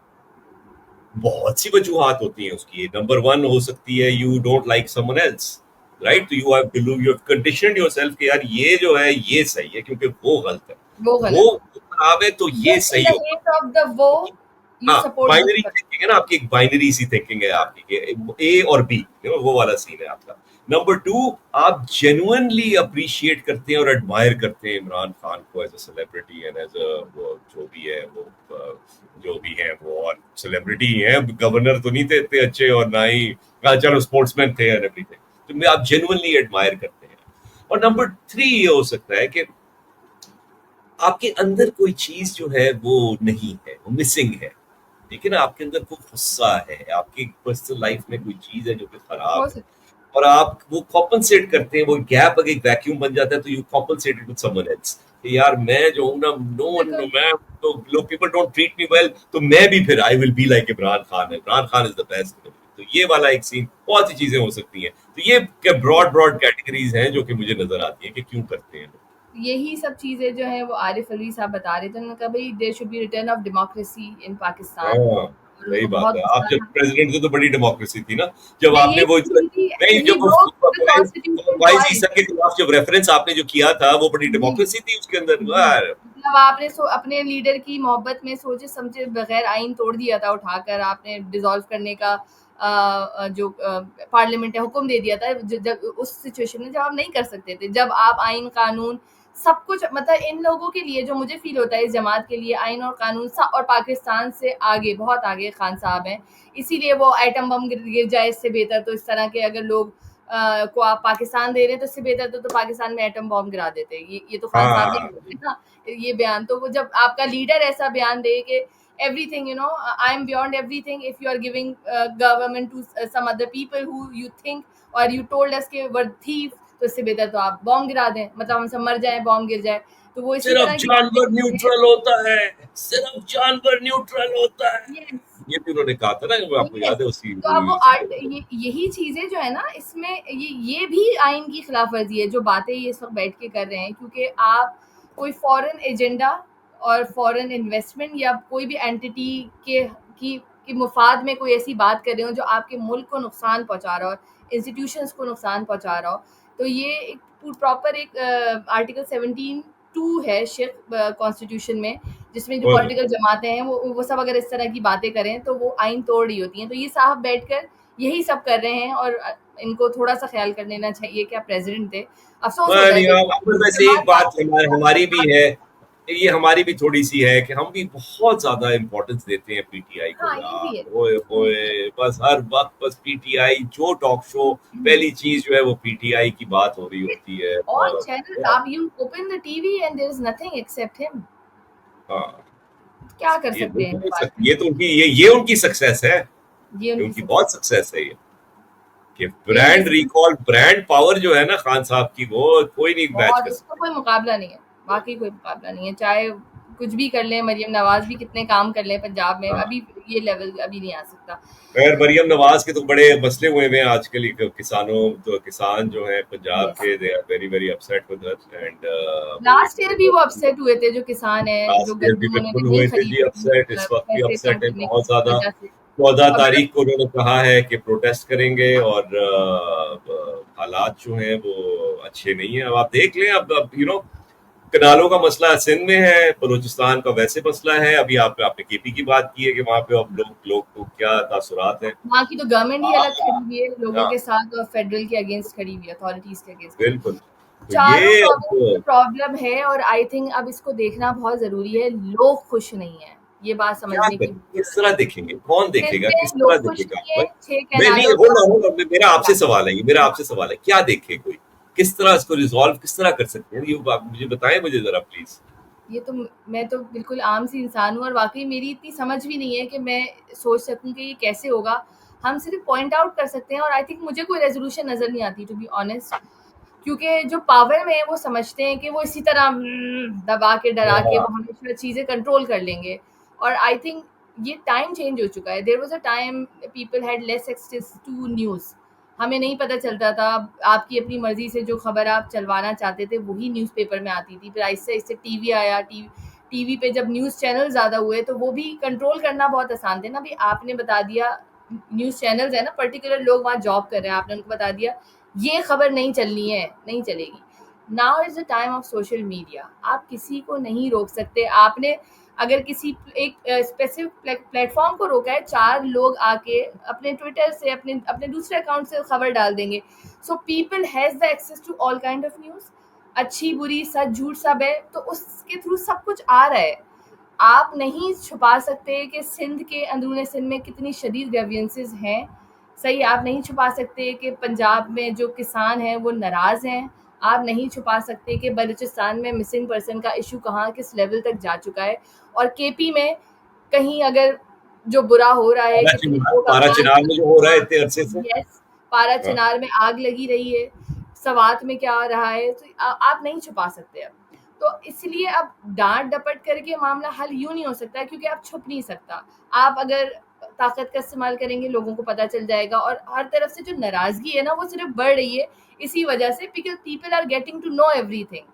बहुत सी वजूहात होती हैं उसकी। नंबर वन हो सकती है you don't like someone else, right? तो यू हैव कंडीशनड योरसेल्फ कि यार ये जो है ये सही है क्योंकि वो गलत है, वो वो गलत है, खराब है तो ये जस्ट इन सही द होगा। हेट ऑफ द वो यू हाँ, सपोर्ट बाइनरी दिस। थिंकिंग है ना आपकी, एक बाइनरी सी थिंकिंग है हाँ, आपकी कि ए और बी, वो वाला सीन है आपका। नंबर टू, आप जेन्युइनली अप्रिशिएट करते हैं और एडमायर करते हैं इमरान खान को as a celebrity and as a जो भी है वो जो भी है वो, और सेलिब्रिटी ही है, गवर्नर तो नहीं थे इतने अच्छे और ना ही चलो स्पोर्ट्समैन थे एंड एवरीथिंग, तो आप जेन्युइनली एडमायर करते हैं। और नंबर थ्री ये हो सकता है कि आपके अंदर कोई चीज जो है वो नहीं है, वो मिसिंग है। देखिए ना, आपके अंदर कोई गुस्सा है, आपकी पर्सनल लाइफ में कोई चीज है जो कि खराब हो है, सकता और आप वो कॉम्पनसेट करते हैं, वो गैप अगर एक वैक्यूम बन जाता है तो you compensate it with someone else कि यार मैं जो हूं ना, नो है। नो मैं तो, लोग people don't treat me well, तो मैं भी फिर I will be like Imran Khan, Imran Khan is the best. तो ये वाला एक सीन, बहुत सी चीजें हो सकती हैं। तो ये ब्रॉड ब्रॉड कैटेगरीज हैं जो कि मुझे नजर आती हैं कि क्यों करते हैं लोग। यही सब चीज़ें जो हैं वो आरिफ अलवी साहब बता रहे थे, उन्होंने कहा भाई there should be return of democracy in Pakistan. हाँ, और सही उनको बात बहुत है। आप गुस्सा जब था। प्रेसिडेंट थे तो बड़ी डेमोक्रेसी थी ना, जब मैं आपने यही वो सोच रही थी, नहीं, ही जब broke the constitution vice twice. ईसा के खिलाफ जब रेफरेंस आपने जो किया था वो बड़ी जी डेमोक्रेसी थी उसके अंदर जी, यार। मतलब आपने अपने लीडर की मोहब्बत में सोचे समझे बगैर आइन तोड़ दिया था, उठाकर आपने डिसॉल्व करने का जो पार्लियामेंट है हुक्म दे दिया था, जब उस सिचुएशन में जब आप नहीं कर सकते थे, जब आप आइन कानून सब कुछ, मतलब इन लोगों के लिए जो मुझे फील होता है इस जमात के लिए आइन और कानून और पाकिस्तान से आगे, बहुत आगे खान साहब हैं। इसीलिए वो एटम बम गिर जाए इससे बेहतर, तो इस तरह के अगर लोग को आप पाकिस्तान दे रहे हैं तो इससे बेहतर तो पाकिस्तान में एटम बॉम्ब गिरा देते। ये तो खान साहब ने हाँ, बोले ना, ये बयान। तो वो जब आपका लीडर ऐसा बयान दे कि everything, I am beyond everything, if you are giving government to some other people who you think or you told us के were thief, तो इससे बेहतर तो आप बॉम्ब गिरा दें, मतलब हम सब मर जाएं, बॉम्ब गिर जाए। तो वो इसी सिर्फ तरह की बातें जानवर करते हैं। न्यूट्रल होता है, सिर्फ जानवर न्यूट्रल होता है, यस ये भी उन्होंने कहा था ना, वो आपको यस। याद है उसी तो अब वो उसी आर्ट, यही चीजें जो है ना इसमें, ये भी आइन की खिलाफ वर्जी है जो बातें ये सब बैठ के कर रहे हैं, क्योंकि आप कोई फॉरेन एजेंडा और फॉरेन इन्वेस्टमेंट या कोई भी एंटिटी के की मुफाद में कोई ऐसी बात कर रहे हो जो आपके मुल्क को नुकसान पहुंचा रहा हो, इंस्टीट्यूशंस को नुकसान पहुंचा रहा हो। तो ये एक प्रॉपर एक आर्टिकल 17(2) है शेख कॉन्स्टिट्यूशन में, जिसमें जो और पॉलिटिकल जमातें हैं वो सब अगर इस तरह की बातें करें तो वो आइन तोड़ रही होती हैं। तो ये साहब बैठकर यही सब कर रहे हैं, और इनको थोड़ा सा ख्याल कर लेना चाहिए। क्या प्रेसिडेंट थे, अफसोस होता है नहीं, जब अब वैसे एक जमात बात बात हमारी भी बात- है, ये हमारी भी थोड़ी सी है कि हम भी बहुत ज्यादा इम्पोर्टेंस देते हैं PTI को हाँ ये भी है, यार, ओए ये ओए, भी है। बस हर वक्त बस PTI, जो टॉक शो पहली चीज जो है वो PTI की बात हो रही होती है। ऑल और चैनल्स, आप you open the TV and there is nothing except him. हाँ, क्या कर ये सकते हैं इस बात ये तो उनकी ये उनकी सक्सेस है, में? ये ये उनकी उनकी सक्सेस, बहुत सक्सेस है ये, कि ये उनकी ब्रांड रिकॉल, ब्रांड पावर जो है ना खान साहब की, वो कोई नहीं मैच बहुत, कर उसका सकता। कोई मुकाबला नहीं है, बाकी कोई मुकाबला नहीं है। चाहे कुछ भी कर लें, मरियम नवाज भी कितने काम कर लें पंजाब में, हाँ। अभी ये लेवल अभी नहीं आ सकता। खैर मरियम नवाज के तो बड़े मसले हुए हैं आजकल, किसानों तो किसान जो है पंजाब यस, के, they are very very upset with her and last year भी वो अपसेट हुए थे जो किसान हैं, जो लास्ट ईयर भी गंदम उन्होंने बिल्कुल नहीं हुए थे जी खरीदी अपसेट, इस वक्त भी पैसे कम अपसेट है करने बहुत की ज्यादा। वजह से। 14 अब तारीख को उन्होंने कहा है कि प्रोटेस्ट करेंगे और हालात जो हैं वो अच्छे नहीं है। अब आप देख लें, अब कनालों का मसला सिंध में है, बलूचिस्तान का वैसे मसला है। अभी आपने केपी की बात की है कि वहाँ पे अब लोग को क्या तासुरात हैं। वहाँ की तो गवर्नमेंट ही अलग खड़ी हुई है लोगों हाँ के साथ, और फेडरल के अगेंस्ट खड़ी हुई है, अथॉरिटीज के अगेंस्ट खड़ी हुई बिल्कुल। है। तो चारों ये प्रोविंस में अब प्रॉब्लम है, और आई थिंक अब इसको देखना बहुत जरूरी है। लोग खुश नहीं है, ये बात क्या समझने की करें, किस तरह देखेंगे, कौन सिंध देखेगा, किस में तरह लोग खुश देखेगा? नहीं है, 6 मैं नहीं, कैनालों होल्ड का। ऑन होल्ड ऑन, मेरा आपसे सवाल है, ये मेरा आपसे सवाल है, क्या देखे कोई, किस तरह इसको रिजॉल्व किस तरह कर सकते हैं, ये आप मुझे बताएं, मुझे जरा प्लीज। ये तो मैं तो बिल्कुल आम सी इंसान हूँ, और वाकई मेरी इतनी समझ भी नहीं है कि मैं सोच सकूं कि ये कैसे होगा। हम सिर्फ पॉइंट आउट कर सकते हैं, और आई थिंक मुझे कोई रेजोल्यूशन नजर नहीं आती, टू बी ऑनेस्ट। क्योंकि जो पावर में है वो समझते हैं कि वो इसी तरह दबा के डरा के हाँ, वो हमेशा चीजें कंट्रोल कर लेंगे। और आई थिंक ये टाइम चेंज हो चुका है। There was a time people had less access to news, हमें नहीं पता चलता था। आपकी अपनी मर्जी से जो खबर आप चलवाना चाहते थे वही न्यूज़पेपर में आती थी। फिर आहिस्ते आहिस्ते टीवी आया, टीवी पे जब न्यूज़ चैनल ज़्यादा हुए तो वो भी कंट्रोल करना बहुत आसान थे ना। भी आपने बता दिया, न्यूज़ चैनल्स है ना, पर्टिकुलर लोग वहाँ जॉब कर रहे हैं, आपने उनको बता दिया ये खबर नहीं चलनी है, नहीं चलेगी। Now is the time of social media, आप किसी को नहीं रोक सकते। आपने अगर किसी एक स्पेसिफिक प्लेटफॉर्म को रोका है, 4 लोग आके अपने ट्विटर से, अपने अपने दूसरे अकाउंट से खबर डाल देंगे। So people has the access to all kind of news, अच्छी बुरी, सच झूठ सब है, तो उसके थ्रू सब कुछ आ रहा है। आप नहीं छुपा सकते कि सिंध के, अंदरूनी सिंध में कितनी शदीद ग्रीवेंसेस हैं। सही, आप नहीं छुपा सकते कि पंजाब में जो किसान हैं वो नाराज़ हैं। आप नहीं छुपा सकते कि बलूचिस्तान में मिसिंग पर्सन का इशू कहाँ किस लेवल तक जा चुका है। और केपी में कहीं अगर जो बुरा हो रहा है, कितने लोग पारा आबाद, चिनार में जो हो रहा है हाँ, इतने अरसे से। यस, पारा हाँ, चिनार में आग लगी रही है, सवात में क्या आ रहा है, तो आप नहीं छुपा सकते अब। तो इसलिए अब डांट डपट करके मामला हल यूं नहीं हो सकता है, क्योंकि आप छुप नहीं सकता। आप अगर ताकत का इस्तेमाल करेंगे लोगों को पता चल जाएगा, और हर तरफ से जो नाराजगी है ना वो सिर्फ बढ़ रही है इसी वजह से, because people are getting to know everything.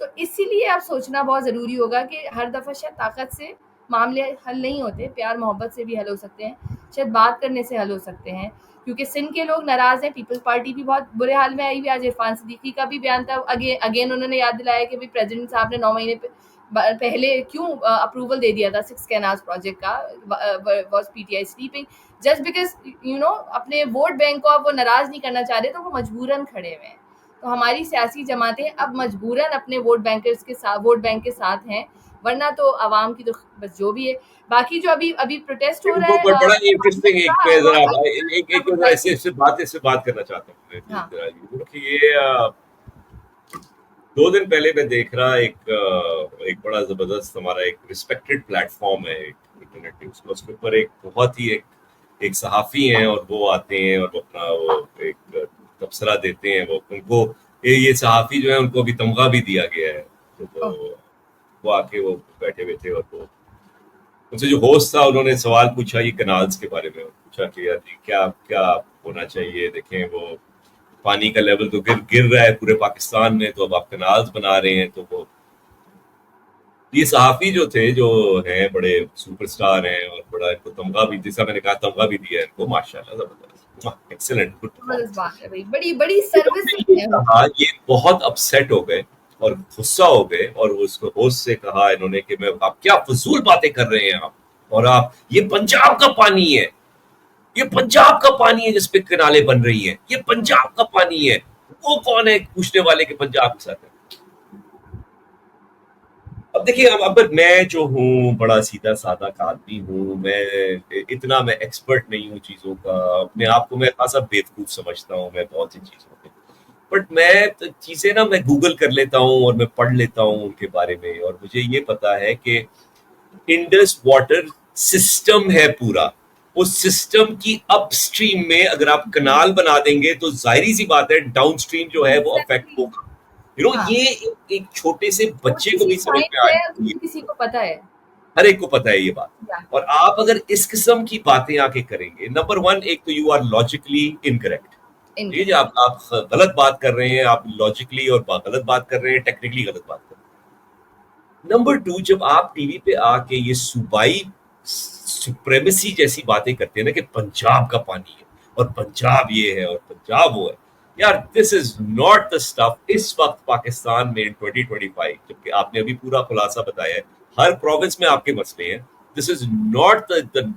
तो इसीलिए अब सोचना बहुत ज़रूरी होगा कि हर दफ़ा शायद ताकत से मामले हल नहीं होते, प्यार मोहब्बत से भी हल हो सकते हैं, शायद बात करने से हल हो सकते हैं। क्योंकि सिंध के लोग नाराज़ हैं, पीपल्स पार्टी भी बहुत बुरे हाल में आई हुई। आज इरफान सिद्दीकी का भी बयान था, अगेन उन्होंने याद दिलाया कि भाई प्रेसिडेंट साहब ने 9 महीने पहले क्यों अप्रूवल दे दिया था 6 कैनाल्स प्रोजेक्ट का। Was PTI sleeping just because अपने वोट बैंक को आप वो नाराज़ नहीं करना चाह रहे, तो वो मजबूरन खड़े हुए हैं। तो हमारी सियासी जमातें अब मजबूरन अपने वोट बैंक के साथ हैं, वरना तो आवाम की तो बस जो भी है। बाकी जो अभी अभी प्रोटेस्ट हो रहा इनको है, बड़ा इंटरेस्टिंग, एक हाँ, मैं जरा एक I would जरा like इससे to, इससे बात करना चाहता हूँ मैं, हाँ, जरा कि ये 2 दिन पहले मैं देख रहा एक बड़ा जबरदस्त हमारा एक रिस्पेक्टेड प्लेटफॉर्म है, एक इंटरनेट न्यूज का, उसके ऊपर एक बहुत ही एक सहाफी हैं और वो आते हैं और वो अपना वो एक तबसरा देते हैं। वो उनको ये सहाफी जो है उनको अभी तमगा भी दिया गया है, तो ओह, वो आके वो बैठे हुए थे और वो उनसे जो होस्ट था उन्होंने सवाल पूछा ये कनाल्स के बारे में, पूछा कि यार जी क्या क्या होना चाहिए, देखें वो पानी का लेवल तो गिर रहा है पूरे पाकिस्तान में, तो अब आप कनाल्स बना रहे हैं। तो वो ये सहाफी जो थे, जो हैं बड़े सुपरस्टार हैं और बड़ा इनको तमगा भी, जैसा मैंने कहा तमगा भी दिया है इनको, माशाल्लाह जबरदस्त, एक्सीलेंट, गुड जबरदस्त परफॉर्मेंस। बात है भाई, बड़ी बड़ी इन्होंने सर्विसिंग ये है कहा, उनकी। ये बहुत अपसेट हो गए और गुस्सा हो गए, और उसको होस्ट से कहा इन्होंने कि मैं, आप क्या फजूल बातें कर रहे हैं आप, और आप, ये पंजाब का पानी है, ये पंजाब का पानी है जिस पे कनाले बन रही हैं, ये पंजाब का पानी है। वो कौन है पूछने वाले के पंजाब के साथ है? अब देखिए, अब मैं जो हूँ बड़ा सीधा साधा आदमी हूँ, मैं इतना मैं एक्सपर्ट नहीं हूँ चीजों का, अपने आप को मैं खासा बेवकूफ समझता हूँ मैं बहुत सी चीजों में, बट मैं चीजें ना मैं गूगल कर लेता हूँ और मैं पढ़ लेता हूँ उनके बारे में, और मुझे ये पता है कि इंडस वाटर सिस्टम है पूरा, उस सिस्टम की अपस्ट्रीम में अगर आप कनाल बना देंगे तो जाहिर सी बात है डाउनस्ट्रीम जो है वो अफेक्ट एग्जैक्टली, होगा। हाँ, ये एक छोटे से वो बच्चे को इसी भी समझ साइंस में आ है, जाती है, किसी किसी को पता है। हर एक को पता है ये बात। या और आप अगर इस किस्म की बातें आके करेंगे, नंबर वन, एक तो यू आर लॉजिकली इनकरेक्ट। ठीक है जी, इनकरेक्ट। आप गलत बात कर रहे हैं, आप लॉजिकली और गलत बात कर रहे हैं, टेक्निकली गलत बात कर रहे हैं। नंबर टू, जब आप टीवी पे आके ये सूबाई सुप्रेमेसी जैसी बातें करते हैं ना कि पंजाब का पानी है और पंजाब ये है और पंजाब वो है, यार this is not the stuff. इस वक्त पाकिस्तान में इन 2025, जबकि आपने अभी पूरा खुलासा बताया है, हर प्रोविंस में आपके मसले हैं। This is not the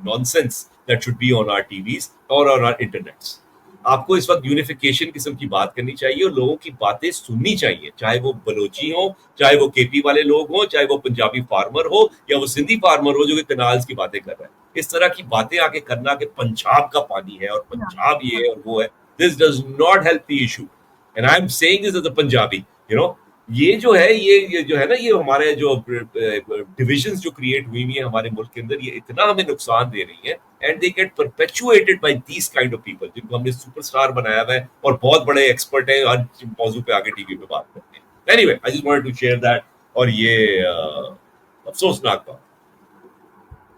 nonsense that should be on our TVs और ऑन आवर इंटरनेट्स। आपको इस वक्त यूनिफिकेशन किस्म की बात करनी चाहिए और लोगों की बातें सुननी चाहिए, चाहे वो बलोची हो, चाहे वो केपी वाले लोग हो, चाहे वो पंजाबी फार्मर हो, या वो सिंधी फार्मर हो जो कि कनाल्स की बातें कर रहा है। इस तरह की बातें आके करना कि पंजाब का पानी है और हाँ, पंजाब ये हाँ, है और वो है, this does not help the issue. And I am saying this as a Punjabi, you know, ये जो है, ये जो है ना, ये हमारे जो डिविजन्स जो क्रिएट हुई है हमारे मुल्क के अंदर, ये इतना हमें नुकसान दे रही है। And they get perpetuated by these kind of people, जिनको हमने सुपरस्टार बनाया हुआ है और बहुत बड़े एक्सपर्ट हैं, हर मौजू पे आगे टीवी पे बात करते हैं। Anyway, I just wanted to share that. और ये अफसोसनाक बात।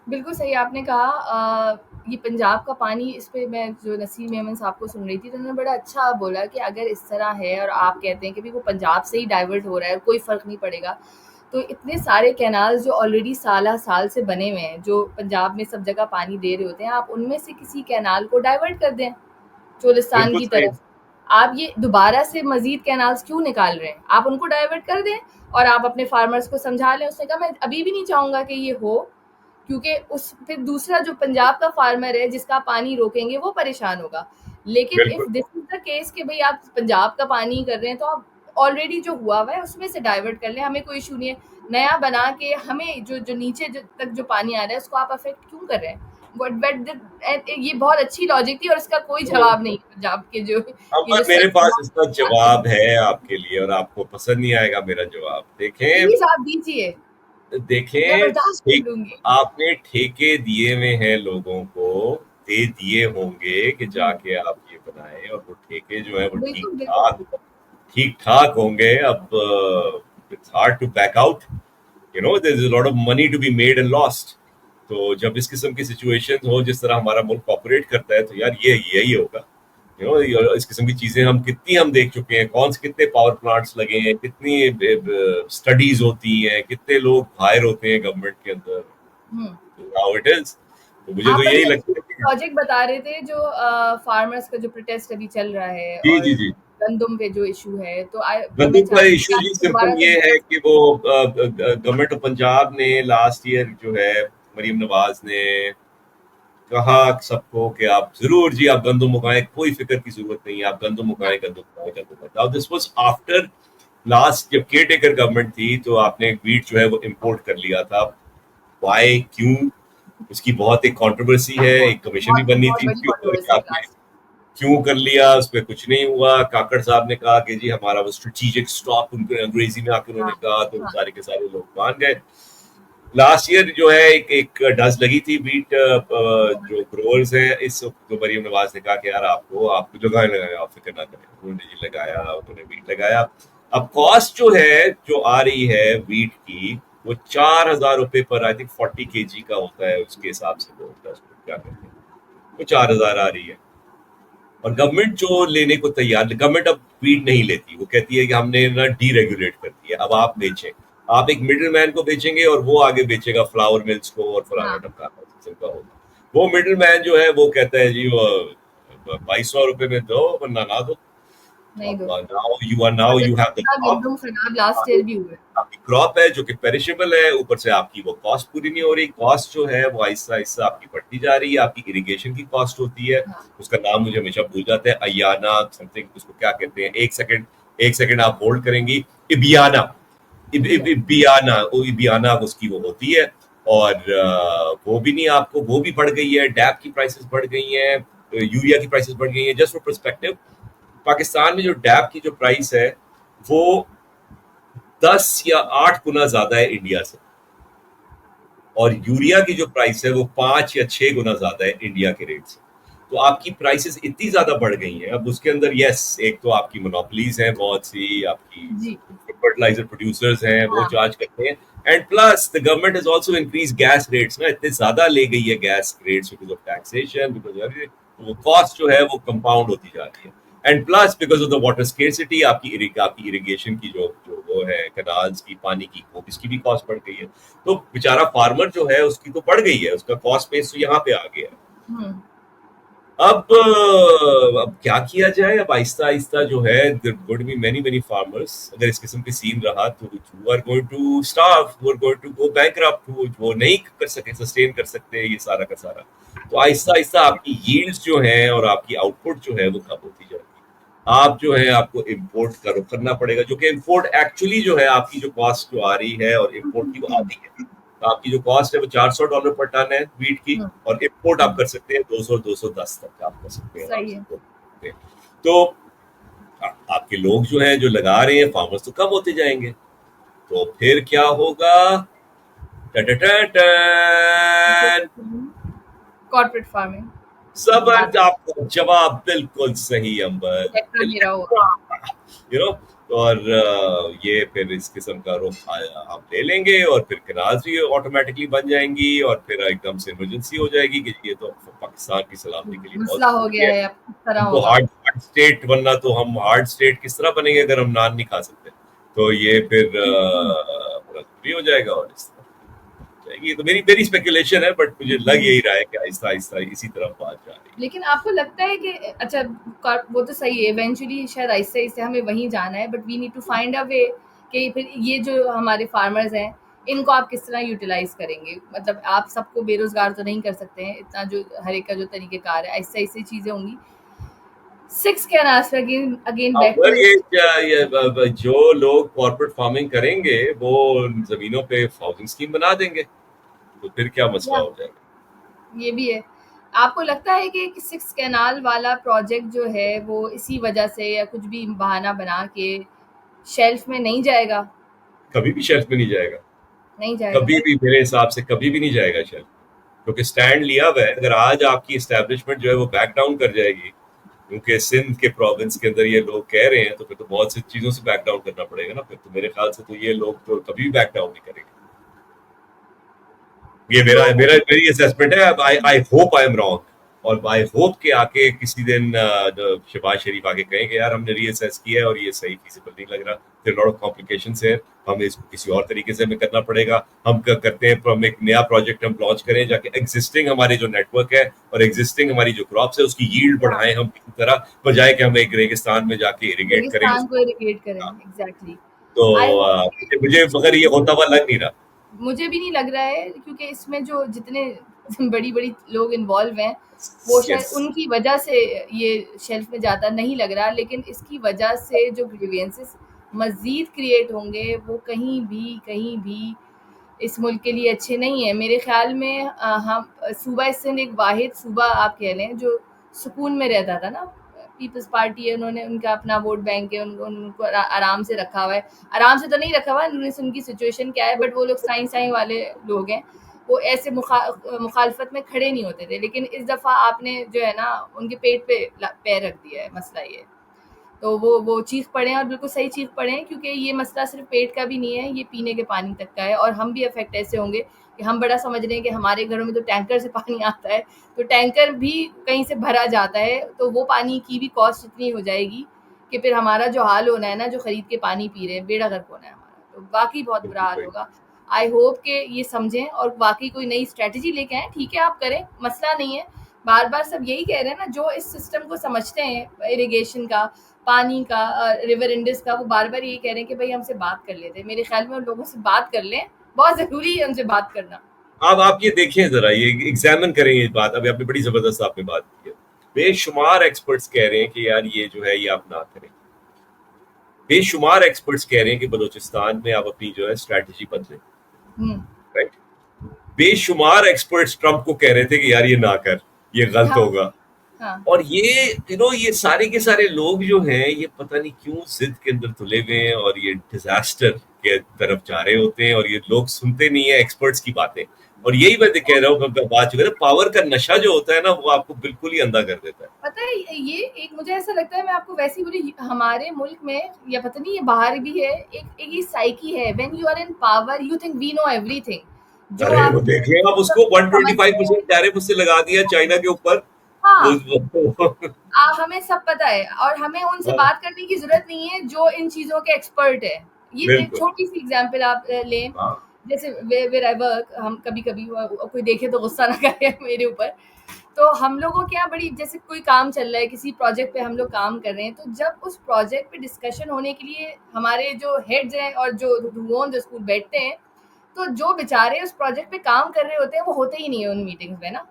बिल्कुल सही आपने कहा। ये पंजाब का पानी, इस पे मैं जो नसीम मेमन साहब को सुन रही थी, तो उन्होंने बड़ा अच्छा बोला कि अगर इस तरह है और आप कहते हैं कि भी वो पंजाब से ही डाइवर्ट हो रहा है, कोई फ़र्क नहीं पड़ेगा, तो इतने सारे कैनाल्स जो ऑलरेडी साल से बने हुए हैं, जो पंजाब में सब जगह पानी दे रहे होते हैं, आप उनमें से किसी कैनाल को डाइवर्ट कर दें चोलिस्तान बिल्कुल की सही। तरफ। आप ये दोबारा से मज़ीद कैनाल्स क्यों निकाल रहे हैं? आप उनको डाइवर्ट कर दें और आप अपने फार्मर्स को समझा लें। उसने कहा मैं अभी भी नहीं चाहूँगा कि ये हो, क्योंकि उस फिर दूसरा जो पंजाब का फार्मर है जिसका पानी रोकेंगे वो परेशान होगा। लेकिन इफ बिल्कुल। दिस इज द केस कि भाई आप पंजाब का पानी कर रहे हैं, तो आप ऑलरेडी जो हुआ हुआ है उसमें से डाइवर्ट कर लें, हमें कोई इशू नहीं है। नया बना के हमें जो नीचे तक जो पानी आ रहा है उसको आप अफेक्ट क्यों कर रहे हैं? बट ये बहुत अच्छी लॉजिक थी और इसका कोई तो जवाब नहीं है पंजाब के जो ये अमर, जो मेरे पास इसका सही। जवाब है आपके लिए, और आपको पसंद नहीं आएगा मेरा जवाब। देखें, प्लीज आप दीजिए, मैं देखें, बर्दाश्त कर लूंगी। आपने ठेके दिए हुए हैं लोगों को, दे दिए होंगे कि जाके आप ये बनाएं, और वो ठेके जो है वो ठीक बिल्कुल बिल्कुल। ठाक ठीक ठाक होंगे। अब it's hard to back out, you know, there is a lot of money to be made and lost. तो जब इस किस्म की सिचुएशन हो, जिस तरह हमारा मुल्क ऑपरेट करता है, तो यार ये यही होगा। यू नो, इस किस्म की चीजें हम देख चुके हैं, कौन से कितने पावर प्लांट्स लगे हैं, कितनी स्टडीज होती हैं, कितने लोग हायर होते हैं गवर्नमेंट के अंदर। हम्म। How it is. तो मुझे तो आप यही अभी लगता है कि प्रोजेक्ट बता रहे थे जो फार्मर्स का जो प्रोटेस्ट अभी चल रहा है, जी और जी जी, गंदम पे जो इशू है, तो मैं गंदम का चाहती हूँ कि इशू आप जी इसको सिंपल दोबारा से ये है डिस्कस कि वो गवर्नमेंट ऑफ पंजाब ने लास्ट ईयर जो है, मरीम नवाज ने कहा सबको कि आप जरूर जी, आप गंदम उगाएं, कोई फिक्र की जरूरत नहीं है, आप गंदम या उगाएं, गंदम उगाएं, गंदम उगाएं। Now this was after last, जब केयर टेकर गवर्नमेंट थी, तो आपने वीट जो है वो इम्पोर्ट कर लिया था। वाई, क्यों? उसकी बहुत एक कंट्रोवर्सी है, बहुत एक कमीशन भी बहुत बननी बहुत थी बड़ी उसके ऊपर कि कंट्रोवर्सी है आपने लास्ट। क्यों कर लिया। उस पर कुछ नहीं हुआ। काकड़ साहब ने कहा कि जी हमारा वो स्ट्रेटेजिक स्टॉप, उनको अंग्रेजी में आकर हाँ उन्होंने कहा, तो हाँ। सारे के सारे लोग मान गए। लास्ट ईयर जो है एक डज लगी थी वीट जो ग्रोअर्स है, इस तो मरीम नवाज ने कहा कि यार आपको लगाए, आप फिक्र ना करें। उन्होंने जी लगाया, उन्होंने वीट लगाया। अब कॉस्ट जो है, जो आ रही है वीट की, वो 4,000 रुपए पर, आई थिंक 40 kg का होता है, उसके हिसाब से वो होता है, उसको क्या कहते हैं, वो 4,000 आ रही है। और गवर्नमेंट जो लेने को तैयार, गवर्नमेंट अब वीट नहीं लेती, वो कहती है कि हमने ना डीरेगुलेट कर दिया, अब आप बेचें। आप एक मिडिल मैन को बेचेंगे और वो आगे बेचेगा फ्लावर मिल्स को और फलाना हाँ, टमकाना, किस्म का होगा। वो मिडिल मैन जो है वो कहता है जी वो 2,200 रुपए में दो, वरना ना दो। नहीं अब दो। नाउ और यू जैसे हैव द इतना क्रॉप। गंदम खराब लास्ट ईयर भी हुआ है। आपकी क्रॉप है जो कि पेरिशेबल है, ऊपर से आपकी वो कॉस्ट पूरी नहीं हो रही। कॉस्ट जो है वो आहिस्ता आहिस्ता आपकी बढ़ती जा रही है। आपकी इरिगेशन की कॉस्ट होती है, हाँ, उसका नाम मुझे हमेशा भूल जाता है, अयाना समथिंग, उसको क्या कहते हैं, एक सेकंड आप होल्ड करेंगी। इबियाना, भी है। इबियाना उसकी वो होती है। और वो भी नहीं, आपको वो भी बढ़ गई है, डैप की प्राइसेस बढ़ गई हैं, यूरिया की प्राइसेस बढ़ गई हैं। जस्ट फॉर पर्सपेक्टिव, पाकिस्तान में जो डैप की जो प्राइस है वो 10 या 8 गुना ज्यादा है इंडिया से, और यूरिया की जो प्राइस है वो 5 या 6 गुना ज्यादा है इंडिया के रेट से। तो आपकी प्राइसेस इतनी ज्यादा बढ़ गई हैं। अब उसके अंदर यस, एक तो आपकी मोनोपोलीज हैं बहुत सी, आपकी जी। फर्टिलाइजर प्रोड्यूसर्स हैं वो हाँ। चार्ज करते हैं, and plus the government has also increase gas rates ना, इतने ज्यादा ले गई है gas rates because of taxation, because of वो कॉस्ट जो है वो कंपाउंड होती जा रही है, and plus because of the water scarcity आपकी इरिगेशन की जो जो वो है कनाल्स की पानी की, वो इसकी भी कॉस्ट बढ़ गई है। तो बेचारा फार्मर जो है उसकी तो बढ़ गई है, उसका कॉस्ट बेस तो यहाँ पे आ गया है। हम्म। अब क्या किया जाए, अब आहिस्ता आहिस्ता जो है going to be many many farmers, अगर इस किस्म की सीन रहा तो who are going to starve, who are going to go bankrupt, वो नहीं कर सके, सस्टेन कर सकते ये सारा का सारा। तो आहिस्ता आहिस्ता आपकी यील्ड्स जो है और आपकी आउटपुट जो है वो कम होती जाएगी। आप जो है आपको इम्पोर्ट करना पड़ेगा, जो कि इम्पोर्ट एक्चुअली जो है आपकी जो कॉस्ट जो आ रही है और इम्पोर्ट की वो आती है, तो आपकी जो कॉस्ट है वो $400 पर टन है वीट की, हम्म। और इम्पोर्ट आप हम्म। कर सकते हैं 200-210 तक आप कर सकते हैं आराम सही से है। import कर सकते हैं। तो आपके लोग जो हैं जो लगा रहे हैं फार्मर्स तो कम होते जाएंगे, तो फिर क्या होगा? टन कॉर्पोरेट फार्मिंग। सब बात आपको जवाब बिल्कुल सही अंबर, सेक्टर मेरा होगा। You know. और ये फिर इस किस्म का रुख हम ले लेंगे, और फिर कैनाल्स भी ऑटोमेटिकली बन जाएंगी, और फिर एकदम से इमरजेंसी हो जाएगी कि ये तो पाकिस्तान की सलामती के लिए बहुत मसला हो जरूरी गया है। है, अब किस तरह हम तो होगा। हार्ड स्टेट बनना, तो हम हार्ड स्टेट किस तरह बनेंगे अगर हम नान नहीं खा सकते? तो ये फिर बड़ा जरूरी हो जाएगा, और इस तरह जाएगी। तो मेरी मेरी स्पेकुलेशन है, बट मुझे लग यही रहा है कि आहिस्ता आहिस्ता इसी तरफ बात जा रही है। लेकिन आपको लगता है कि अच्छा, वो तो सही है, इवेंचुअली शायद आहिस्ते आहिस्ते हमें वहीं जाना है, but we need to find a way कि फिर ये जो हमारे फार्मर्स हैं इनको आप किस तरह यूटिलाइज करेंगे। मतलब आप सबको बेरोजगार तो नहीं कर सकते हैं, इतना जो हर एक का जो तरीक़ेकार है, आहिस्ते आहिस्ते चीज़ें होंगी। Six can ask again again back अगर टू। जो लोग कॉर्पोरेट फार्मिंग करेंगे वो जमीनों पे हाउसिंग स्कीम बना देंगे, तो फिर क्या मसला या हो जाएगा? ये भी है। आपको लगता है कि सिक्स कैनाल वाला प्रोजेक्ट जो है वो इसी वजह से या कुछ भी बहाना बना के शेल्फ में नहीं जाएगा? कभी भी शेल्फ में नहीं जाएगा, नहीं जाएगा। कभी भी, मेरे हिसाब से कभी भी नहीं जाएगा शेल्फ, क्योंकि स्टैंड लिया हुआ है। अगर आज आपकी इस्टेब्लिशमेंट जो है वो बैक डाउन कर जाएगी, क्योंकि सिंध के प्रोविंस के अंदर ये लोग कह रहे हैं, तो फिर तो बहुत सी चीजों से बैक डाउन करना पड़ेगा ना। फिर तो मेरे ख्याल से तो ये लोग तो कभी भी बैक डाउन नहीं करेंगे। ये मेरा तो मेरा मेरी असेसमेंट है। I I hope I am wrong, और आई होप के आके किसी दिन शहबाज शरीफ आके कहें कि यार हमने रीअसेस किया है और ये सही फीजिबल नहीं लग रहा, फिर लॉट ऑफ कॉम्प्लिकेशंस है, हमें इसको किसी और तरीके से हमें करना पड़ेगा। हम क्या करते हैं, हम एक नया प्रोजेक्ट हम लॉन्च करें, जाके एग्जिस्टिंग हमारे जो नेटवर्क है और एग्जिस्टिंग हमारी जो क्रॉप्स है उसकी यील्ड हाँ, बढ़ाएं हम किसी तरह, बजाय कि हम एक रेगिस्तान में जाके इरिगेट करें रेगिस्तान को उसको। इरिगेट करें, हाँ, एग्जैक्टली। तो आई होप मुझे मुझे मगर ये होता हुआ लग नहीं रहा। मुझे भी नहीं लग रहा है, क्योंकि इसमें जो जितने बड़ी बड़ी लोग इन्वॉल्व हैं वो शायद यस, उनकी वजह से ये शेल्फ में जाता नहीं लग रहा, लेकिन इसकी वजह से जो ग्रीवेंसेस मज़ीद क्रिएट होंगे वो कहीं भी इस मुल्क के लिए अच्छे नहीं है मेरे ख्याल में। हम सूबा सिंध एक वाहिद सूबा आप कह लें जो सुकून में रहता था ना। पीपल्स पार्टी है, उन्होंने उनका अपना वोट बैंक है, उनको उनको आराम से रखा हुआ है। आराम से तो नहीं रखा हुआ है, उनकी सिचुएशन क्या है, बट वो लोग साई साई वाले लोग हैं, वो ऐसे मुखालफत में खड़े नहीं होते थे। लेकिन इस दफ़ा आपने जो है ना उनके पेट पे पैर रख दिया है, मसला ये। तो वो चीख पड़े हैं, और बिल्कुल सही चीख पड़े हैं, क्योंकि ये मसला सिर्फ पेट का भी नहीं है, ये पीने के पानी तक का है। और हम भी अफेक्ट ऐसे होंगे कि हम बड़ा समझ रहे हैं कि हमारे घरों में तो टैंकर से पानी आता है, तो टैंकर भी कहीं से भरा जाता है, तो वो पानी की भी कॉस्ट इतनी हो जाएगी कि फिर हमारा जो हाल होना है ना, जो खरीद के पानी पी रहे हैं, बेड़ा गर्क होना है हमारा, तो वाकई बहुत बुरा बिल्कुल हाल सही। होगा। आई होप कि ये समझें और वाकई कोई नई स्ट्रेटजी लेके आए। ठीक है, आप करें, मसला नहीं है। बार बार सब यही कह रहे हैं ना, जो इस सिस्टम को समझते हैं इरिगेशन का, पानी का, रिवर इंडस का, वो बार बार यही कह रहे हैं कि भाई हमसे बात कर लेते हैं। मेरे ख्याल में उन लोगों से बात कर लें, बहुत ज़रूरी है उनसे बात करना। अब आप ये देखें जरा, ये एग्जामिन करें ये बात। अभी आपने बड़ी जबरदस्त आपने बात की है। बेशुमार एक्सपर्ट्स कह रहे हैं कि यार ये जो है ये आप ना करें। बेशुमार एक्सपर्ट्स कह रहे हैं कि बलूचिस्तान में आप अपनी जो है स्ट्रैटेजी बदलें, हम्म। राइट। बेशुमार एक्सपर्ट्स ट्रम्प को कह रहे थे कि यार ये ना कर, ये गलत हाँ। होगा। हाँ। और ये ये सारे के सारे लोग जो हैं ये पता नहीं क्यों जिद के अंदर तुले हुए हैं, और ये डिजास्टर के तरफ जा रहे होते हैं, और ये लोग सुनते नहीं है एक्सपर्ट्स की बातें। और यही मैं कह रहा हूँ, बात जो है पावर का नशा जो होता है ना, वो आपको बिल्कुल ही अंधा कर देता है। पता है ये एक मुझे ऐसा लगता है, मैं आपको वैसे ही बोली, हमारे मुल्क में या पता नहीं ये बाहर भी है, एक ये साइकी है, when you are in power you think we know everything. जो अरे वो आप देख लिया आप, उसको सब कुछ समझते हैं। 125% टैरिफ उससे लगा दिया चाइना के ऊपर। हाँ, वो हमें सब पता है और हमें उनसे हाँ, बात करने की जरूरत नहीं है जो इन चीजों के एक्सपर्ट है। ये एक बिल्कुल। छोटी सी एग्जांपल आप लें, हाँ, जैसे वेयर आई वर्क, हम कभी कभी कोई देखे तो गुस्सा ना करे मेरे ऊपर। तो हम लोगों के यहाँ बड़ी, जैसे कोई काम चल रहा है, किसी प्रोजेक्ट पे हम लोग काम कर रहे हैं, तो जब उस प्रोजेक्ट पे डिस्कशन होने के लिए हमारे जो हेड्स हैं और जो ओन द स्कूल बैठते हैं, तो जो बेचारे उस प्रोजेक्ट पे काम कर रहे होते हैं वो होते ही नहीं है उन मीटिंग्स में ना।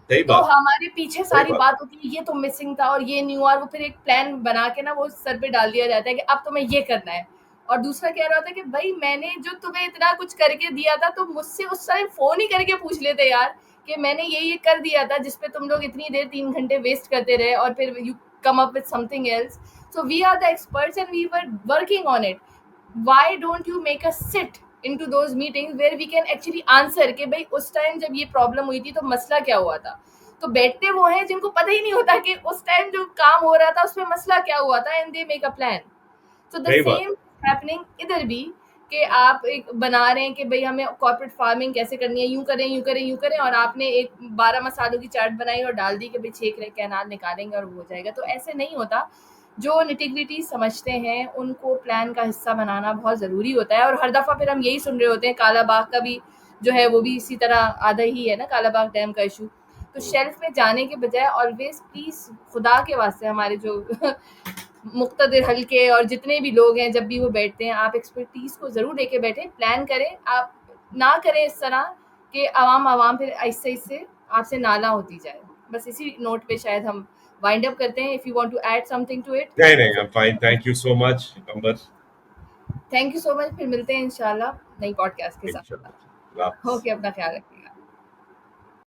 सही तो बात, हमारे पीछे सही सारी बात। बात होती है, ये तो मिसिंग था और ये नहीं हुआ, और वो फिर एक प्लान बना के ना वो सर पे डाल दिया जाता है कि अब तुम्हें ये करना है। और दूसरा कह रहा होता है कि भाई मैंने जो तुम्हें इतना कुछ करके दिया था, तो मुझसे उस टाइम फोन ही करके पूछ लेते यार कि मैंने ये कर दिया था, जिसपे तुम लोग इतनी देर 3 घंटे वेस्ट करते रहे और फिर you come up with something else. So we are the experts and we were working on it. why don't you make us sit into those meetings where we can actually answer कि भाई उस time जब ये problem हुई थी तो मसला क्या हुआ था। तो बैठते वो हैं जिनको पता ही नहीं होता कि उस टाइम जो काम हो रहा था उसमें मसला क्या हुआ था, and they make a plan. So the सही बात। सेम हैपनिंग इधर भी, कि आप एक बना रहे हैं कि भाई हमें कॉर्पोरेट फार्मिंग कैसे करनी है, यूं करें यूं करें यूं करें, और आपने एक 12 मसालों की चाट बनाई और डाल दी कि भाई 6 कैनाल निकालेंगे और वो हो जाएगा। तो ऐसे नहीं होता। जो निटिग्रिटी समझते हैं उनको प्लान का हिस्सा बनाना बहुत ज़रूरी होता है। और हर दफ़ा फिर हम यही सुन रहे होते हैं, काला बाग का भी जो है वो भी इसी तरह आधा ही है ना, काला बाग डैम का इशू। तो शेल्फ में जाने के बजाय ऑलवेज प्लीज़, खुदा के वास्ते, हमारे जो मुक्तदिर हल्के और जितने भी लोग हैं, जब भी वो बैठते हैं, आप एक्सपर्टीज़ को ज़रूर लेके बैठें, प्लान करें। आप ना करें इस तरह कि आवाम आवाम फिर आहिस्ते आहिस्ते आपसे नाला होती जाए। बस इसी नोट पे शायद हम वाइंड अप करते हैं। If you want to add something to it. नहीं नहीं, I am fine, thank you so much Amber. Thank you so much, फिर मिलते हैं इंशाल्लाह नई पॉडकास्ट के साथ। इंशाल्लाह। ओके, अपना ख्याल रखिए।